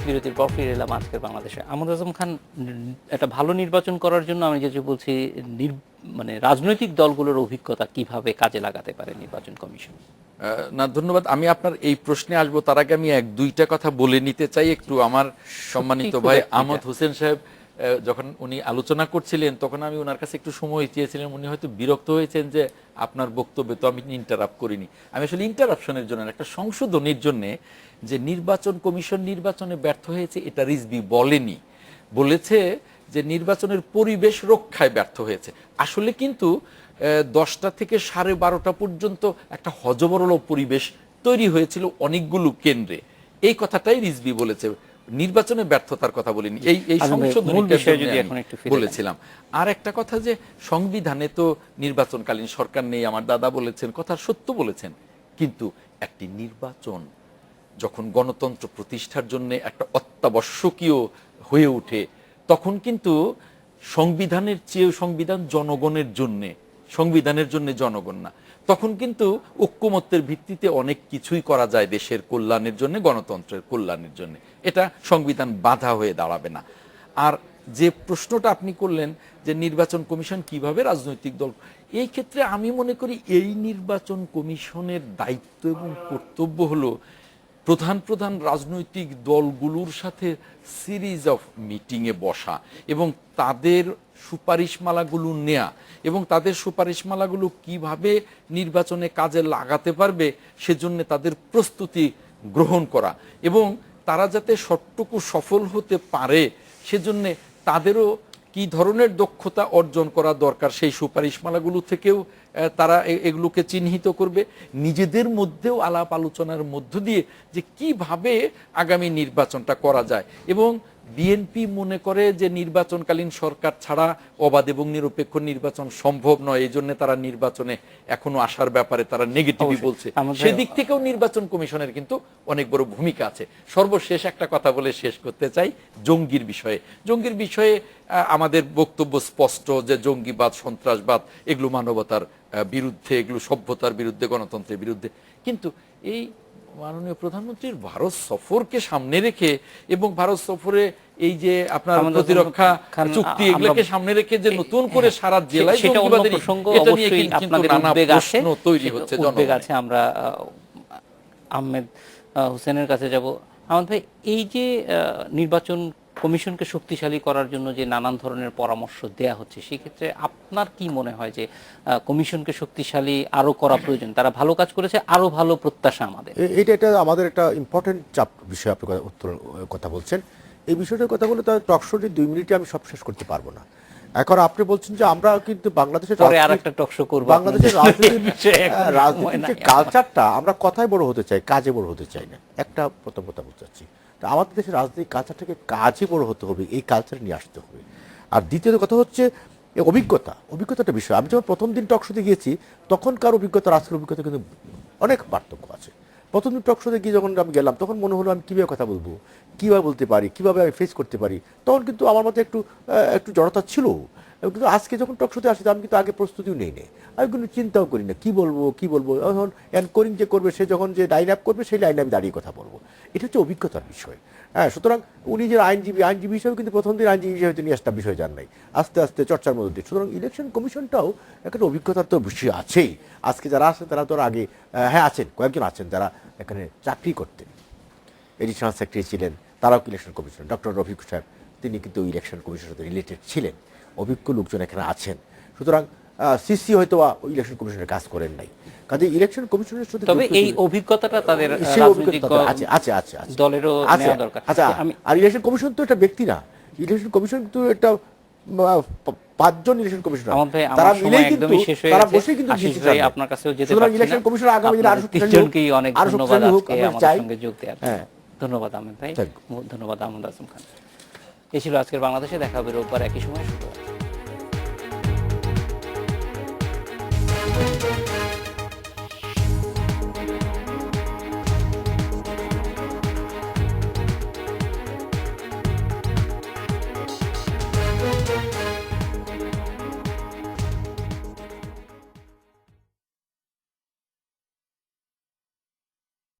Speaker 1: বিরতির পর ফিরে এলাম আজকের বাংলাদেশে। আমদ আজম খান, একটা ভালো নির্বাচন করার জন্য আমি যেটা বলছি, মানে রাজনৈতিক দলগুলোর অভিজ্ঞতা কিভাবে কাজে লাগাতে পারে নির্বাচন কমিশন?
Speaker 2: না, ধন্যবাদ। আমি আপনার এই প্রশ্নে আসবো, তার আগে আমি এক দুইটা কথা বলে নিতে চাই একটু। আমার সম্মানিত ভাই আহমদ হোসেন সাহেব যখন উনি আলোচনা করছিলেন তখন আমি ওনার কাছে একটু সময় চেয়েছিলাম। উনি হয়তো বিরক্ত হয়েছেন যে আপনার বক্তব্যে তো আমি ইন্টারাপ্ট করিনি। আমি আসলে ইন্টারাপশনের জন্য, একটা সংশোধনের জন্য, যে নির্বাচন কমিশন নির্বাচনে ব্যর্থ হয়েছে এটা রিজভী বলেনি, বলেছে যে নির্বাচনের পরিবেশ রক্ষায় ব্যর্থ হয়েছে। আসলে কিন্তু 10টা থেকে 12:30 পর্যন্ত একটা হজবরল পরিবেশ তৈরি হয়েছিল অনেকগুলো কেন্দ্রে, এই কথাটাই রিজভী বলেছে, নির্বাচনে ব্যর্থতার কথা বলিনি। এই সংশোধনের বলেছিলাম। আর একটা কথা, যে সংবিধানে তো নির্বাচনকালীন সরকার নেই, আমার দাদা বলেছেন, কথা সত্য বলেছেন, কিন্তু একটি নির্বাচন যখন গণতন্ত্র প্রতিষ্ঠার জন্য একটা অত্যাবশ্যকীয় হয়ে ওঠে তখন কিন্তু সংবিধানের চেয়ে সংবিধান জনগণের জন্যে, সংবিধানের জন্য জনগণ না, তখন কিন্তু ঐক্যমত্যের ভিত্তিতে অনেক কিছুই করা যায় দেশের কল্যাণের জন্য, গণতন্ত্রের কল্যাণের জন্য। এটা সংবিধান বাধা হয়ে দাঁড়াবে না। আর যে প্রশ্নটা আপনি করলেন যে নির্বাচন কমিশন কিভাবে রাজনৈতিক দল, এই ক্ষেত্রে আমি মনে করি এই নির্বাচন কমিশনের দায়িত্ব এবং কর্তব্য হলো প্রধান প্রধান রাজনৈতিক দলগুলোর সাথে সিরিজ অফ মিটিংয়ে বসা এবং তাদের সুপারিশমালাগুলো নেয়া এবং তাদের সুপারিশমালাগুলো কিভাবে নির্বাচনে কাজে লাগাতে পারবে সেজন্য তাদের প্রস্তুতি গ্রহণ করা এবং তারা যাতে সবটুকু সফল হতে পারে সেজন্য তাদেরও কি ধরনের দক্ষতা অর্জন করা দরকার সেই সুপারিশমালাগুলো থেকেও তারা এগুলোকে চিহ্নিত করবে, নিজেদের মধ্যেও আলাপ আলোচনার মধ্য দিয়ে যে কিভাবে আগামী নির্বাচনটা করা যায়। এবং বিএনপি মনে করে যে নির্বাচনকালীন সরকার ছাড়া অবাধ এবং নিরপেক্ষ নির্বাচন সম্ভব নয়, এই জন্য তারা নির্বাচনে এখনো আসার ব্যাপারে তারা নেগেটিভই বলছে। সেদিক থেকেও নির্বাচন কমিশনের কিন্তু অনেক বড় ভূমিকা আছে। সর্বশেষ একটা কথা বলে শেষ করতে চাই, জঙ্গির বিষয়ে। জঙ্গির বিষয়ে আমাদের বক্তব্য স্পষ্ট যে জঙ্গিবাদ, সন্ত্রাসবাদ এগুলো মানবতার বিরুদ্ধে, এগুলো সভ্যতার বিরুদ্ধে, গণতন্ত্রের বিরুদ্ধে। কিন্তু এই মাননীয় প্রধানমন্ত্রীর ভারত সফরকে সামনে রেখে এবং ভারত সফরে এই যে আপনার প্রতিরক্ষা চুক্তি এগুলোকে সামনে রেখে যে নতুন করে সারা জেলায় জঙ্গিবাদের, এটা নিয়ে কিন্তু নানা প্রশ্ন তৈরি হচ্ছে, জনগণের আছে।
Speaker 1: আমরা আহমেদ হোসেনের কাছে যাব। আহমেদ ভাই, এই যে নির্বাচন কমিশনকে শক্তিশালী করার জন্য যে নানান ধরনের পরামর্শ দেয়া হচ্ছে, সেক্ষেত্রে আপনার কি মনে হয় যে কমিশনকে শক্তিশালী আরো করা প্রয়োজন? তারা ভালো কাজ করেছে, আরো ভালো প্রত্যাশা আমাদের।
Speaker 3: এটা আমাদের একটা ইম্পর্টেন্ট বিষয়, আপনি কথা বলছেন। এই বিষয়টার কথা বলে তার টকশোটি 2 মিনিটে আমি সব শেষ করতে পারবো না। এখন আপনি বলছেন যে আমরা কিন্তু বাংলাদেশের বাংলাদেশের রাজনীতির কালচারটা আমরা কথায় বড় হতে চাই, কাজে বড় হতে চাই না, একটা প্রথম কথা বলতে চাচ্ছি। আমাদের দেশের রাজনৈতিক কালচারটাকে কাজে বড় হতে হবে, এই কালচার নিয়ে আসতে হবে। আর দ্বিতীয় কথা হচ্ছে অভিজ্ঞতাটা বিষয়। আমি যখন প্রথম দিন টকশোতে গিয়েছি তখনকার অভিজ্ঞতা আজকের অভিজ্ঞতা কিন্তু অনেক পার্থক্য আছে। প্রথম দিন টকশোতে গিয়ে যখন আমি গেলাম তখন মনে হলো আমি কীভাবে কথা বলবো, কীভাবে বলতে পারি, কীভাবে আমি ফেস করতে পারি, তখন কিন্তু আমার মধ্যে একটু জড়তা ছিল। কিন্তু আজকে যখন টকশোতে আসি আমি কিন্তু আগে প্রস্তুতিও নেই, আমি কিন্তু চিন্তাও করি না কি বলবো। এখন অ্যানকরিং যে করবে সে যখন যে লাইন আপ করবে সেই লাইনে আমি দাঁড়িয়ে কথা বলবো, এটা হচ্ছে অভিজ্ঞতার বিষয়। হ্যাঁ, সুতরাং উনি যে আইনজীবী হিসেবে কিন্তু প্রথম দিন আইনজীবী হিসেবে নিয়ে আসতে বিষয় যান নাই, আস্তে আস্তে চর্চার মধ্যে দিয়ে। সুতরাং ইলেকশন কমিশনটাও একটা অভিজ্ঞতার তো বিষয় আছেই। আজকে যারা আছেন তারা তো আগে আছেন, কয়েকজন আছেন যারা এখানে চাকরি করতেন, এডিশনাল সেক্রেটারি ছিলেন, তারাও ইলেকশন কমিশন। ডক্টর রফিক সাহেব তিনি কিন্তু ইলেকশন কমিশনের সাথে রিলেটেড ছিলেন, অভিজ্ঞ লোকজন এখানে আছেন। সুতরাং সিসি হয়তো ইলেকশন কমিশনের কাজ করেন নাই, কাজে ইলেকশন কমিশনের সাথে
Speaker 1: তবে এই অভিজ্ঞতাটা তাদের
Speaker 3: আছে
Speaker 1: দলেরও নেওয়া দরকার।
Speaker 3: আচ্ছা, আর ইলেকশন কমিশন তো একটা ব্যক্তি না, ইলেকশন কমিশন কিন্তু একটা 5 জন ইলেকশন কমিশনার, তারা মিলেই কিন্তু তারা বসে কিন্তু
Speaker 1: আপনার কাছেও যেতে পারছেন।
Speaker 3: ইলেকশন কমিশন আগামী দিনে আরো
Speaker 1: তিনজনকেই অনেক ধন্যবাদ আজকে আমাদের সঙ্গে যোগ দেওয়ার জন্য। ধন্যবাদ আহমেদ ভাই, ধন্যবাদ আহমদ আজম খান। এই ছিল আজকের বাংলাদেশে। দেখা হবে রোববার একই সময়।